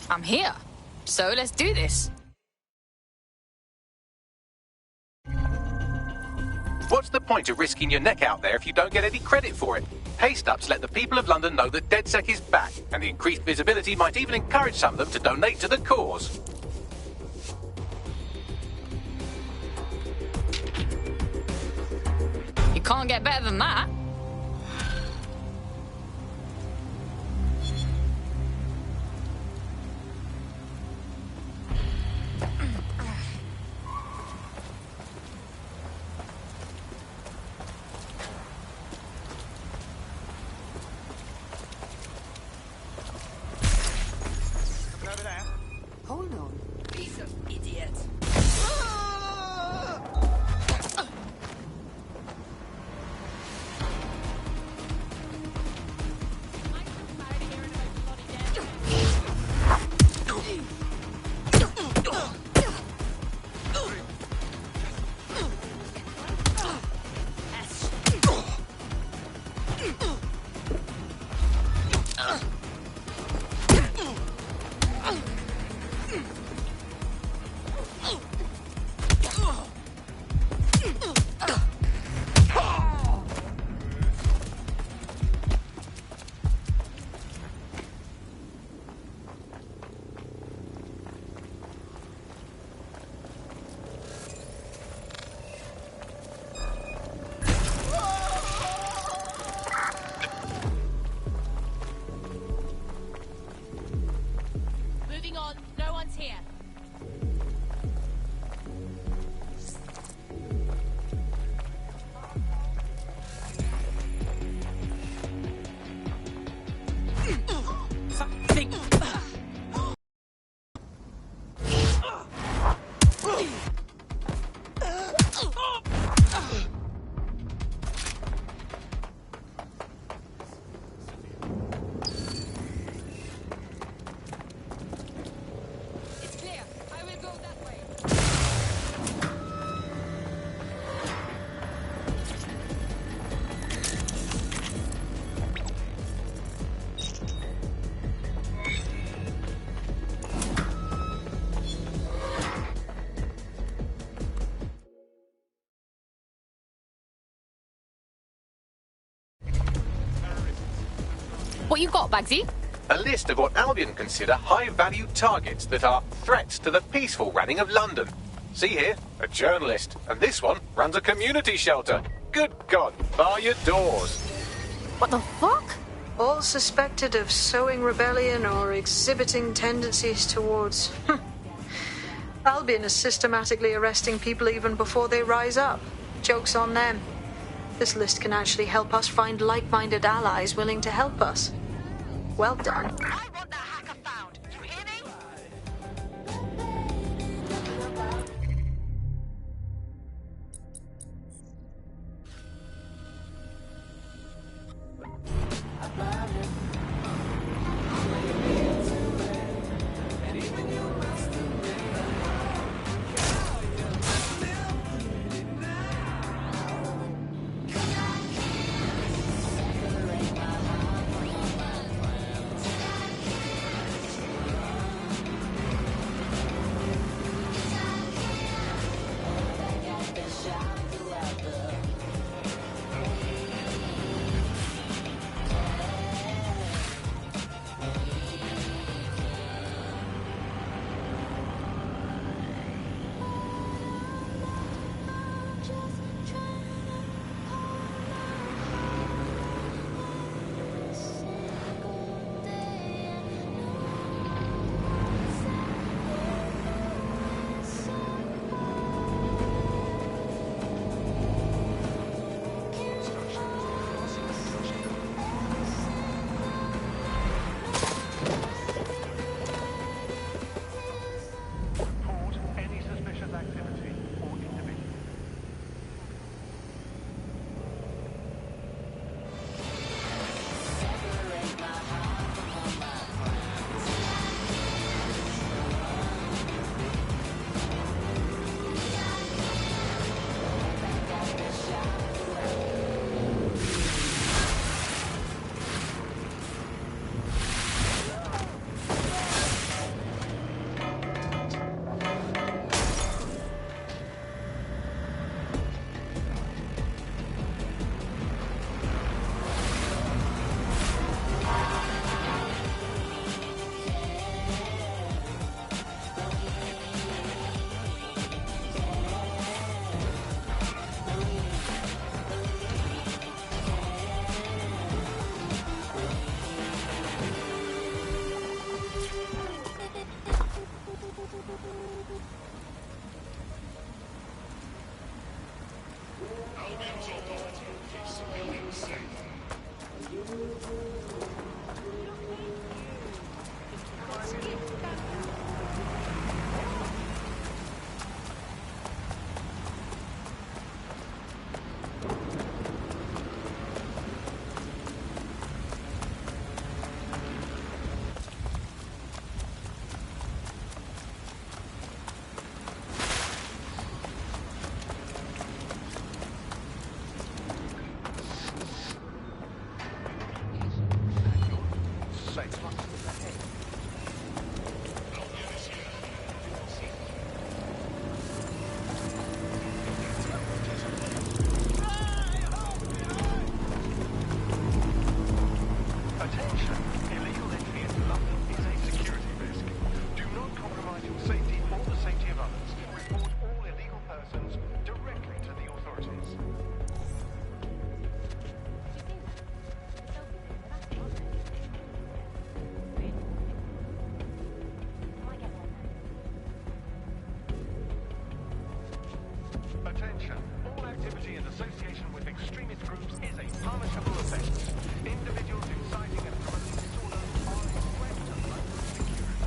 R: I'm here. So let's do this.
A: What's the point of risking your neck out there if you don't get any credit for it? Haste-ups let the people of London know that DedSec is back, and the increased visibility might even encourage some of them to donate to the cause.
R: You can't get better than that.
S: Hold on. Piece of idiot.
I: Moving on. No one's here. It's clear. I will go that way.
R: What you got, Bagsy?
A: A list of what Albion consider high-value targets that are threats to the peaceful running of London. See here, a journalist, and this one runs a community shelter. Good God, bar your doors.
R: What the fuck?
C: All suspected of sowing rebellion or exhibiting tendencies towards... Albion is systematically arresting people even before they rise up. Joke's on them. This list can actually help us find like-minded allies willing to help us. Well done.
L: I want that hacker found. You hear me?
F: safe. Attention! Illegal entry into London is a security risk. Do not compromise your safety or the safety of others. Report all illegal persons directly to the authorities. Attention! All activity in association with extremist groups is a punishable offence. Individuals inciting and promoting disorder are a threat to London security.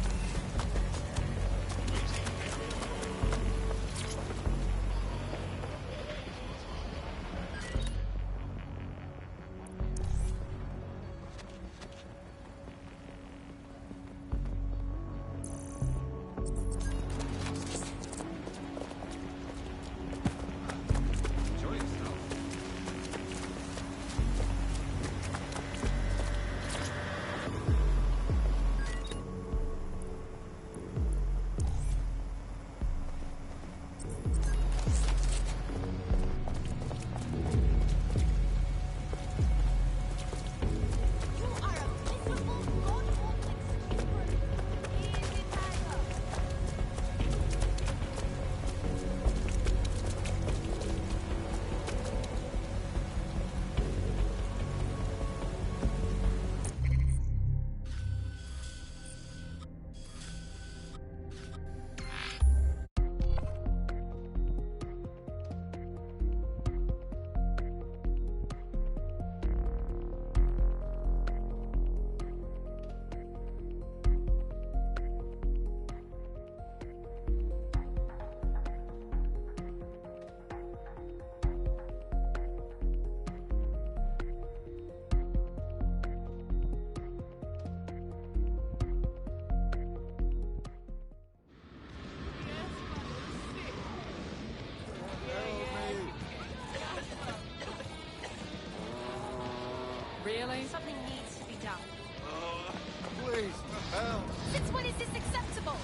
I: Really? Something needs to be done.
H: Please, help.
I: Since when is this acceptable?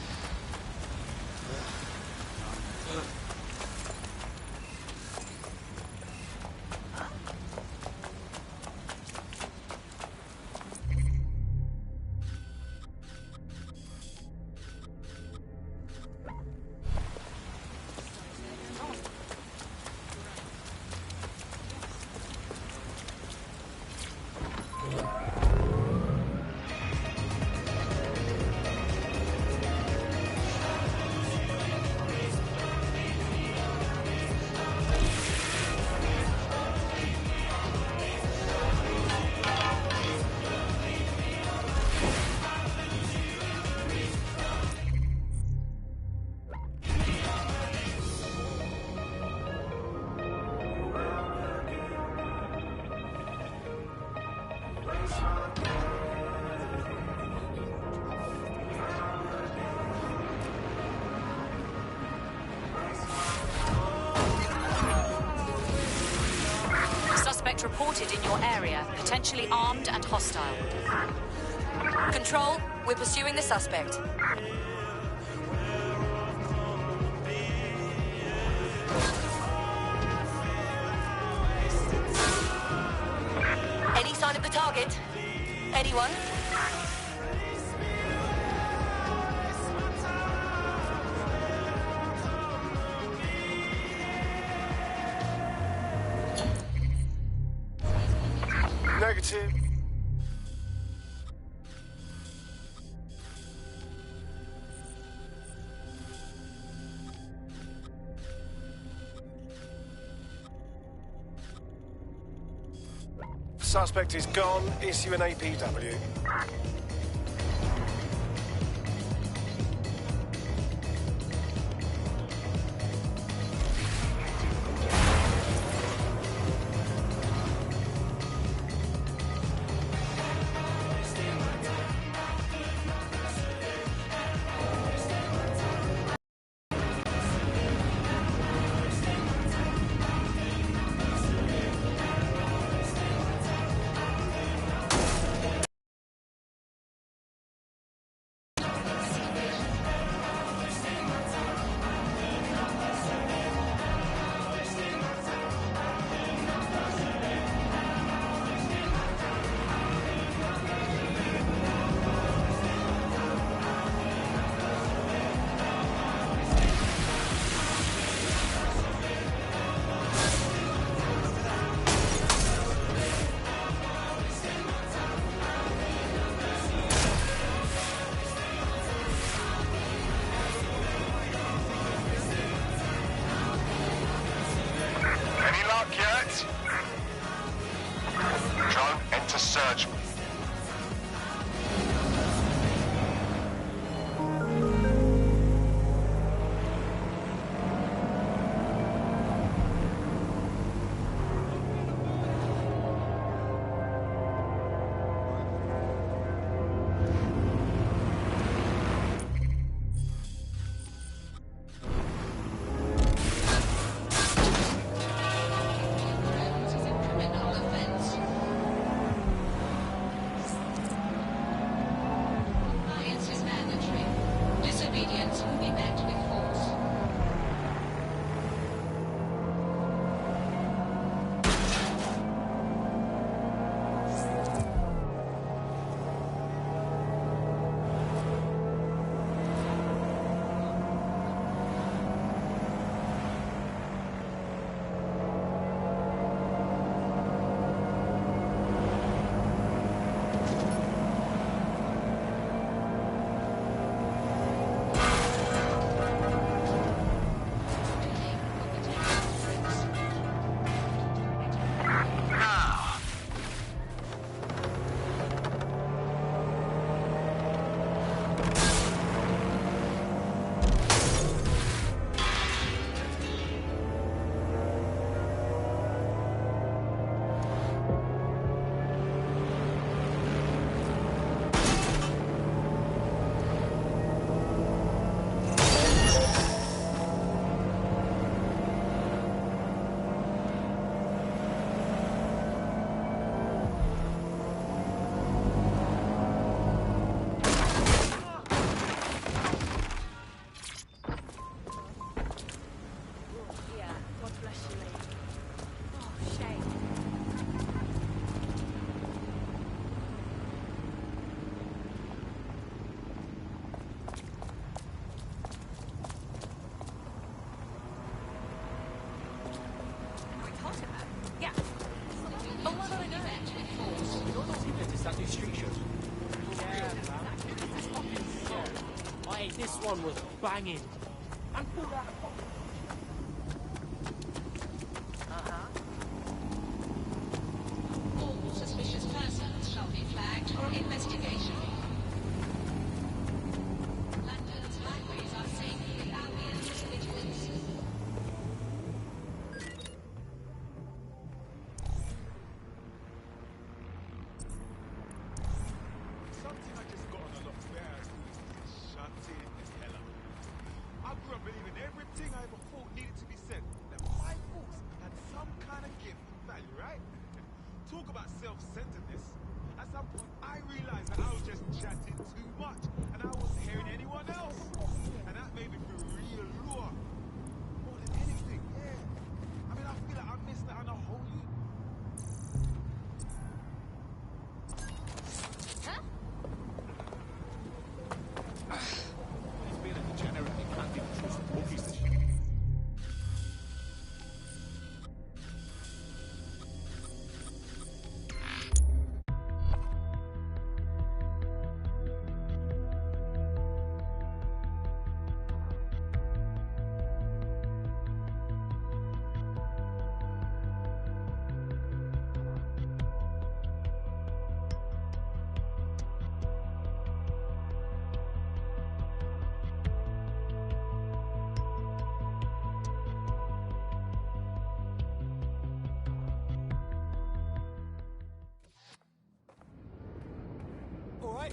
D: Suspect reported in your area, potentially armed and hostile. Control, we're pursuing the suspect. Any sign of the target? Anyone?
F: Negative. Suspect is gone. Issue an APW.
V: Hey, this one was banging. And pull that.
G: All suspicious persons shall be flagged for investigation. London's highways are safe for the Albion's vigilance.
H: Something I just got on a lot better. Shut it the hell up. I grew up believing everything I ever thought needed to be said. That my thoughts had some kind of gift and value, right? Talk about self-centeredness. At some point, I realized that I was just chatting too much, and I wasn't hearing anyone else. And that made me feel real raw. More than anything, yeah. I mean, I feel like I missed out on a whole new...
V: He's been a degenerate. He can't even trust bookies. All right.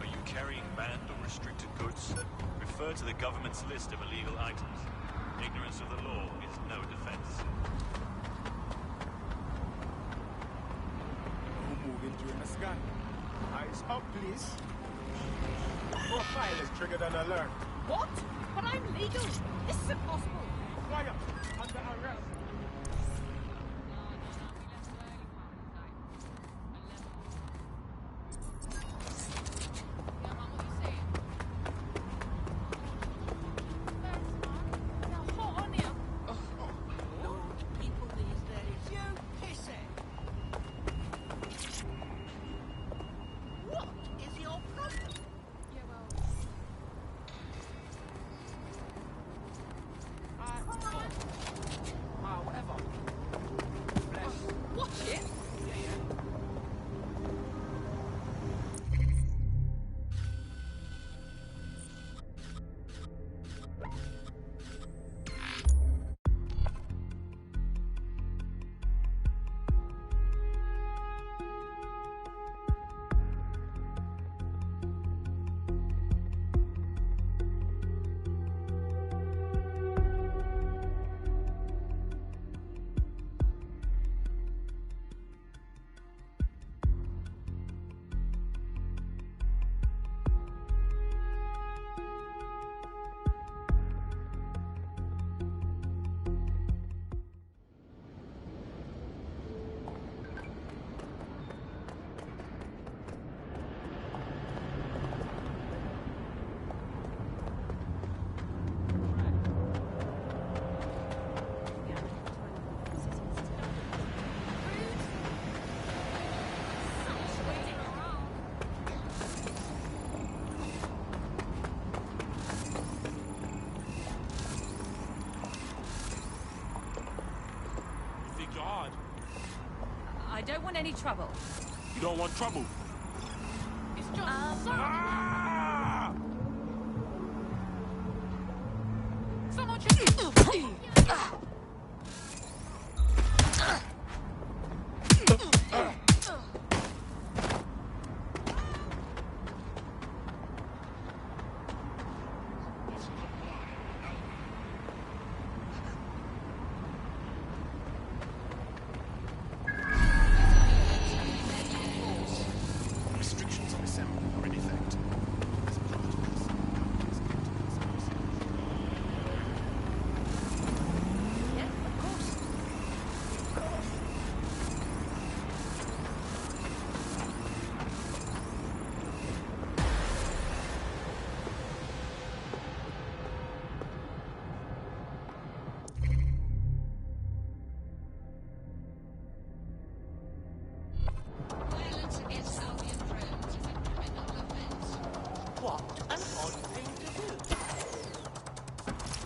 K: Are you carrying banned or restricted goods? Refer to the government's list of illegal items. Ignorance of the law is no defense.
H: Who moving during the sky? Eyes up, please. Profile is triggered an alert.
S: What? But I'm legal. This is impossible.
H: Quiet. Under arrest.
S: People these days. You pisshead. What is your problem?
I: Yeah, well.
V: Whatever.
S: Watch it.
D: I don't want any trouble.
V: You don't want trouble.
I: It's just
D: Someone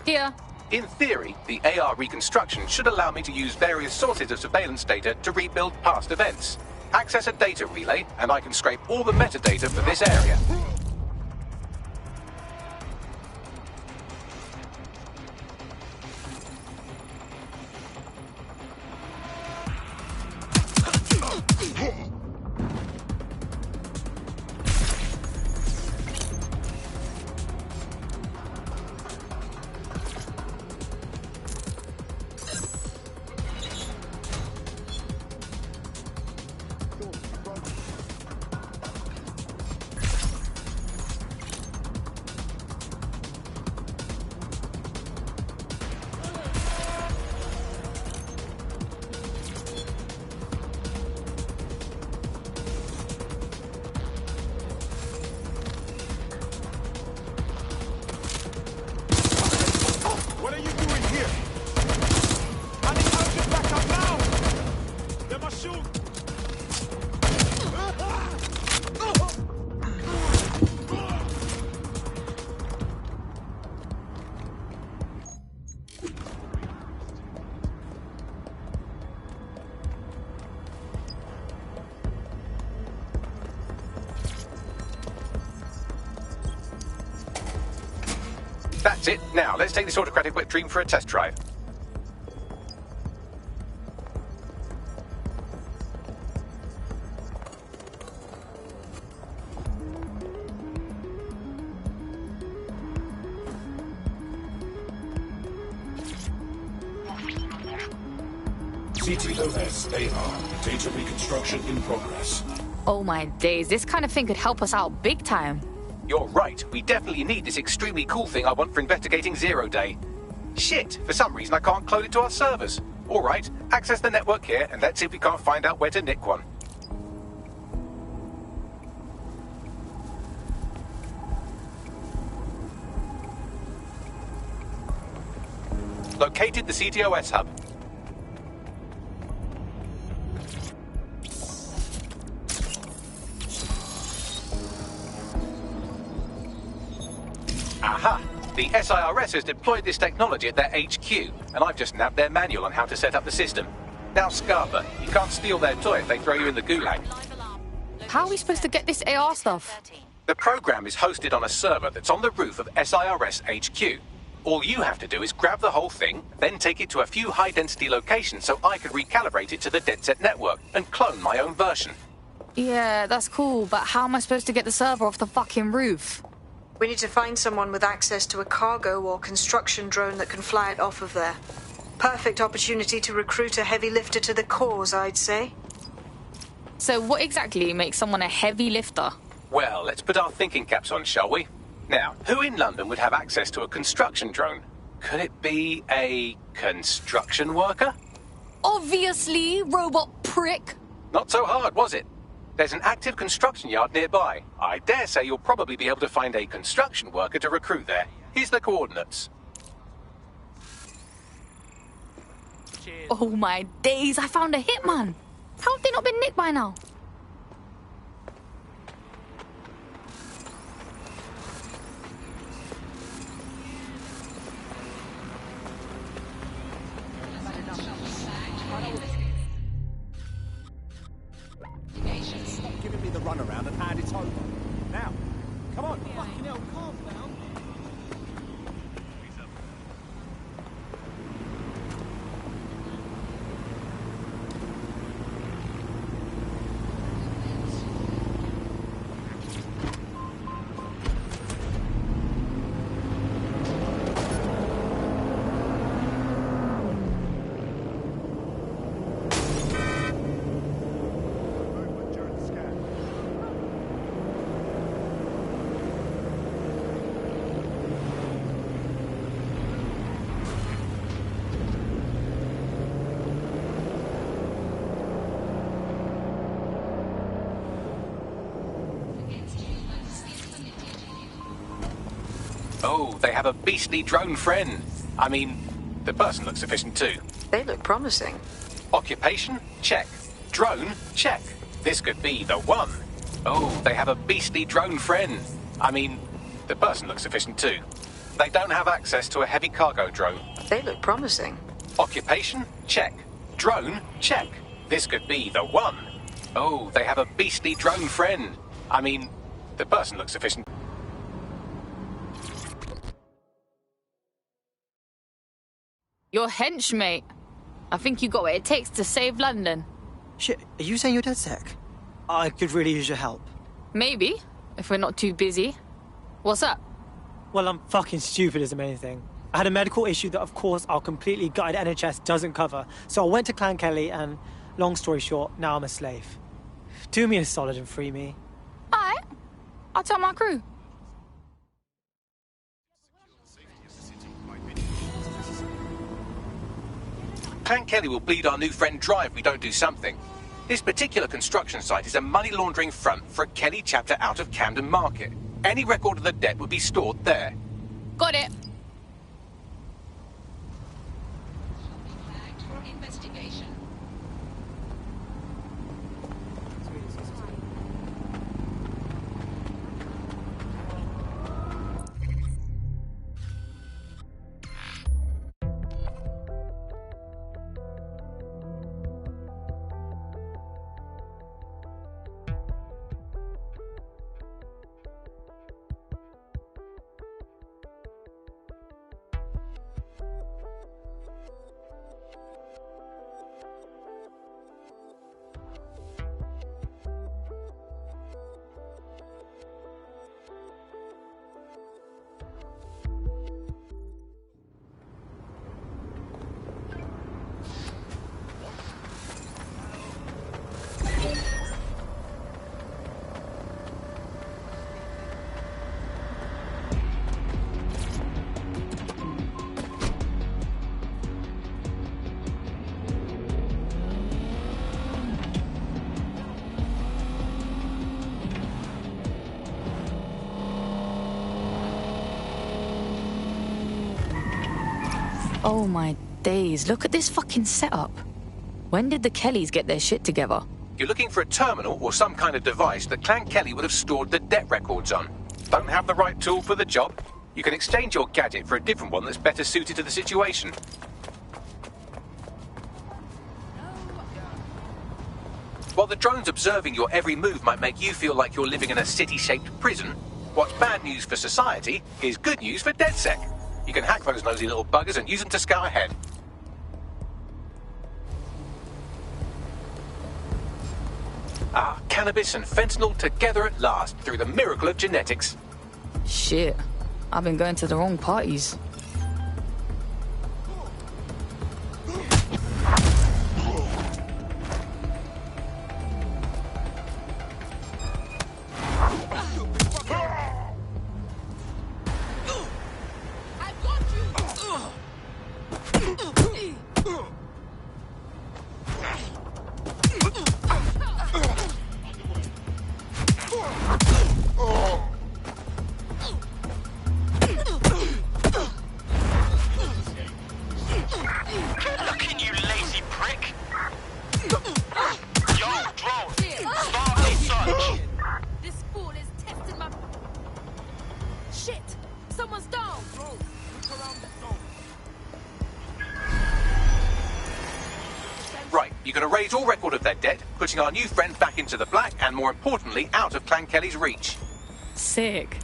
R: Here.
A: In theory, the AR reconstruction should allow me to use various sources of surveillance data to rebuild past events. Access a data relay, and I can scrape all the metadata for this area.
H: What are you doing here? I need urgent backup now! They must shoot!
A: That's it. Now, let's take this autocratic wet dream for a test drive.
B: CTOS AR. Data reconstruction in progress.
R: Oh my days, this kind of thing could help us out big time.
A: You're right. We definitely need this extremely cool thing I want for investigating Zero Day. Shit, for some reason I can't clone it to our servers. All right, access the network here, and let's see if we can't find out where to nick one. Located the CTOS hub. Aha! The SIRS has deployed this technology at their HQ, and I've just nabbed their manual on how to set up the system. Now, Scarpa, you can't steal their toy if they throw you in the gulag.
R: How are we supposed to get this AR stuff?
A: The program is hosted on a server that's on the roof of SIRS HQ. All you have to do is grab the whole thing, then take it to a few high-density locations so I could recalibrate it to the DedSec network and clone my own version.
R: Yeah, that's cool, but how am I supposed to get the server off the fucking roof?
C: We need to find someone with access to a cargo or construction drone that can fly it off of there. Perfect opportunity to recruit a heavy lifter to the cause, I'd say.
R: So what exactly makes someone a heavy lifter?
A: Well, let's put our thinking caps on, shall we? Now, who in London would have access to a construction drone? Could it be a construction worker?
R: Obviously, robot prick.
A: Not so hard, was it? There's an active construction yard nearby. I dare say you'll probably be able to find a construction worker to recruit there. Here's the coordinates.
R: Oh my days, I found a hitman. How have they not been nicked by now?
V: Stop giving me the runaround and hand it over. Now, come on. Fucking hell, calm down.
A: Oh, they have a beastly drone friend. I mean, the person looks efficient too.
C: They look promising.
A: Occupation? Check. Drone? Check. This could be the one. Oh, they have a beastly drone friend. I mean, the person looks efficient too. They don't have access to a heavy cargo drone.
C: They look promising.
A: Occupation? Check. Drone? Check. This could be the one. Oh, they have a beastly drone friend. I mean, the person looks sufficient.
R: You're hench, mate. I think you got what it takes to save London.
M: Shit, are you saying you're DedSec? I could really use your help.
R: Maybe, if we're not too busy. What's up?
M: Well, I'm fucking stupid is the main thing. I had a medical issue that, of course, our completely gutted NHS doesn't cover. So I went to Clan Kelly and, long story short, now I'm a slave. Do me a solid and free me.
R: Alright. I'll tell my crew.
A: Clan Kelly will bleed our new friend dry if we don't do something. This particular construction site is a money laundering front for a Kelly chapter out of Camden Market. Any record of the debt would be stored there.
R: Got it.
G: Investigation.
R: Oh my days, look at this fucking setup. When did the Kellys get their shit together?
A: You're looking for a terminal or some kind of device that Clan Kelly would have stored the debt records on. Don't have the right tool for the job? You can exchange your gadget for a different one that's better suited to the situation. While the drones observing your every move might make you feel like you're living in a city-shaped prison, what's bad news for society is good news for DedSec. You can hack those nosy little buggers and use them to scout ahead. Ah, cannabis and fentanyl together at last through the miracle of genetics.
R: Shit, I've been going to the wrong parties.
A: All record of their debt, putting our new friend back into the black and, more importantly, out of Clan Kelly's reach.
R: Sick.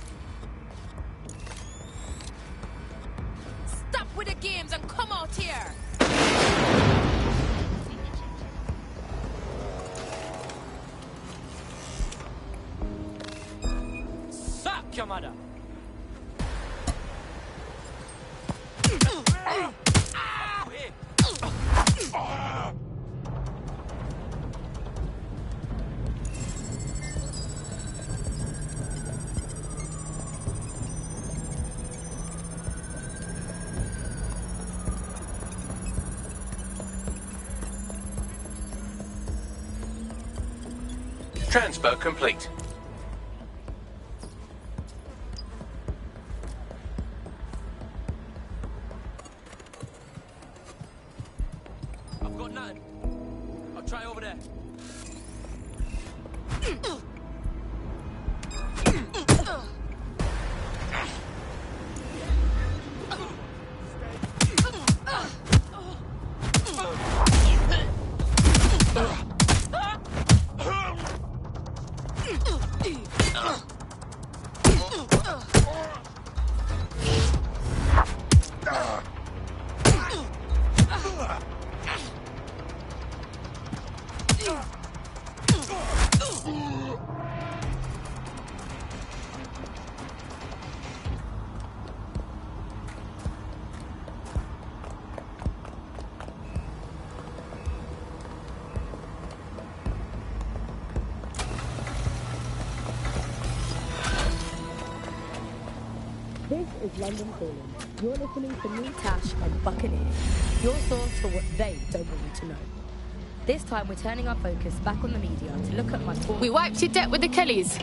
I: Stop with the games and come out here!
M: Suck your mother!
A: Transfer complete.
P: I've got nothing. I'll try over there.
E: This is London Calling. You're listening to me, Tash, and Buccaneer. Your source for what they don't want you to know. This time we're turning our focus back on the media to look at my...
R: We wiped your debt with the Kellys.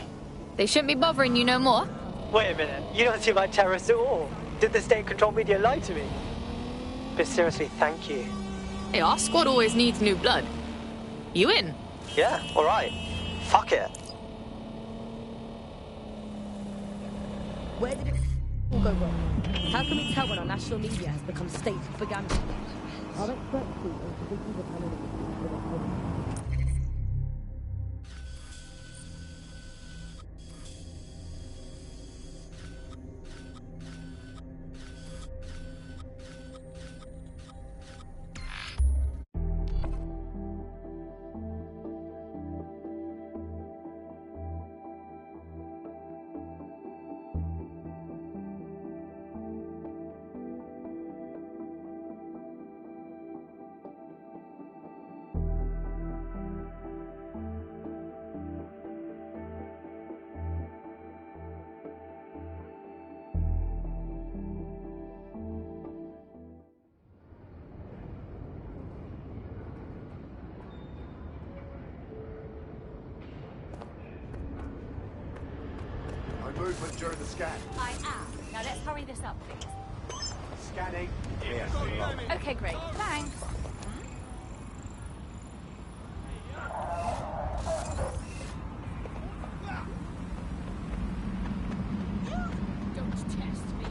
R: They shouldn't be bothering you no more.
M: Wait a minute, you don't seem like terrorists at all. Did the state-controlled media lie to me? But seriously, thank you.
R: Hey, our squad always needs new blood. You in?
M: Yeah, alright. Fuck it.
E: Where did it all go wrong? How can we tell when our national media has become state propaganda? Our experts see into this is a panel of
O: Movement during the scan.
D: I am. Now let's hurry this up, please.
O: Scanning. Yes.
D: Okay, great. Thanks.
I: Don't test me.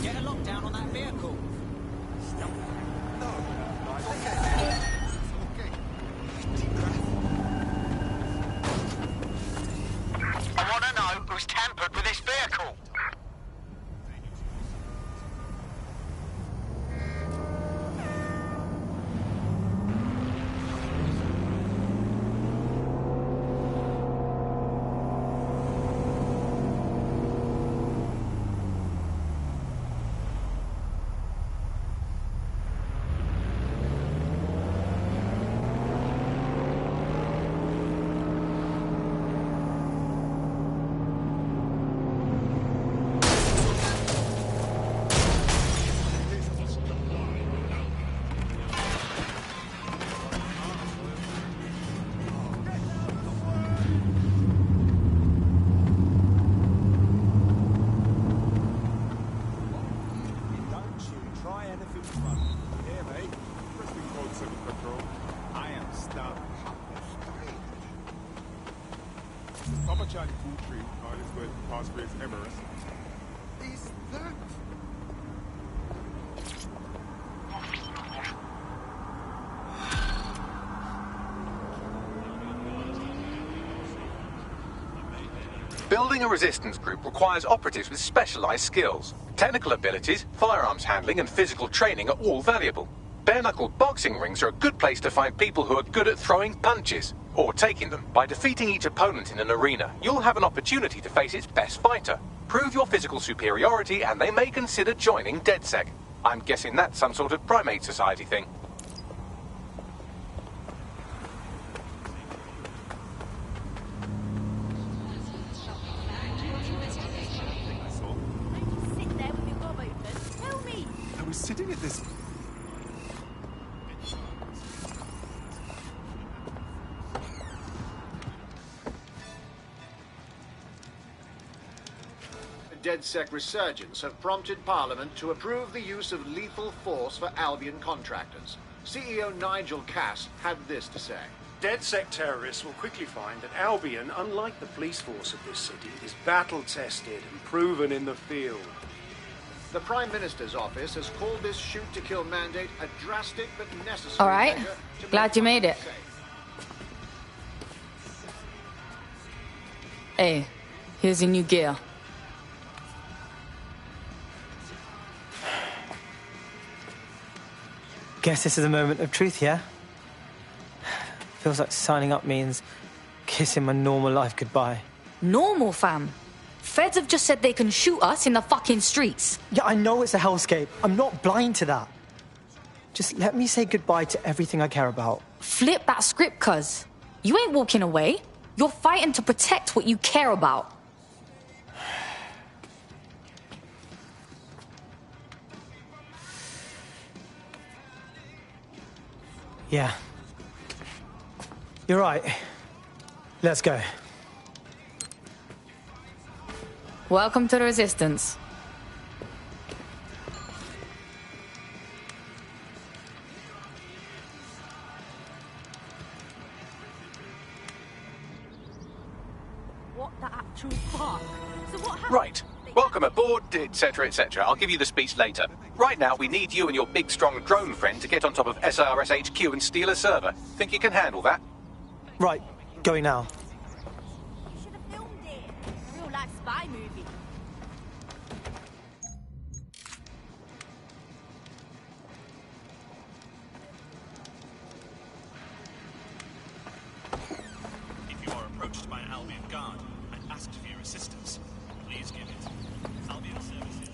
V: Get a lockdown on that vehicle.
L: I want to know who's tampered with this vehicle.
H: Papa Charlie 2-3, Harleysville, Cosgraves, Emirates. Is that...
A: Building a resistance group requires operatives with specialized skills. Technical abilities, firearms handling, and physical training are all valuable. Bare-knuckle boxing rings are a good place to find people who are good at throwing punches, or taking them. By defeating each opponent in an arena, you'll have an opportunity to face its best fighter. Prove your physical superiority, and they may consider joining DedSec. I'm guessing that's some sort of primate society thing.
H: I was sitting at this...
Q: DedSec resurgence have prompted Parliament to approve the use of lethal force for Albion contractors. CEO Nigel Cass had this to say.
T: DedSec terrorists will quickly find that Albion, unlike the police force of this city, is battle-tested and proven in the field.
Q: The Prime Minister's office has called this shoot-to-kill mandate a drastic but necessary
R: All right.
Q: measure to
R: Glad you made it. Hey, here's your new gear.
M: Guess this is a moment of truth, yeah? Feels like signing up means kissing my normal life goodbye.
R: Normal, fam.
D: Feds have just said they can shoot us in the fucking streets.
M: Yeah, I know it's a hellscape. I'm not blind to that. Just let me say goodbye to everything I care about.
D: Flip that script, cuz. You ain't walking away. You're fighting to protect what you care about.
M: Yeah. You're right. Let's go.
R: Welcome to the Resistance.
E: What the actual fuck? So what happened?
A: Right. Welcome aboard, etc., etc. I'll give you the speech later. Right now, we need you and your big, strong drone friend to get on top of SRS HQ and steal a server. Think you can handle that?
M: Right. Going now.
E: You should have filmed it. Real life spy movie.
K: If you are approached by an Albion guard and asked for your assistance, please give it. Albion services.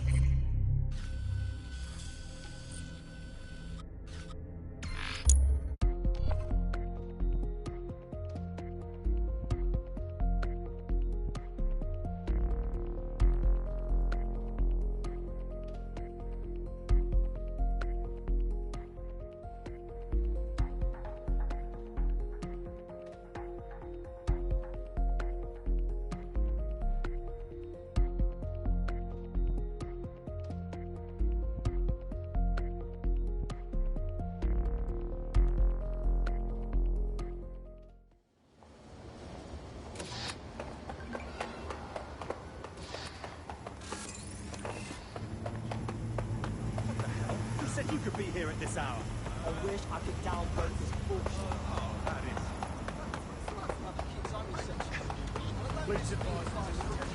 V: Who said you could be here at this hour?
M: I wish I could downvote this bullshit.
V: Please advise.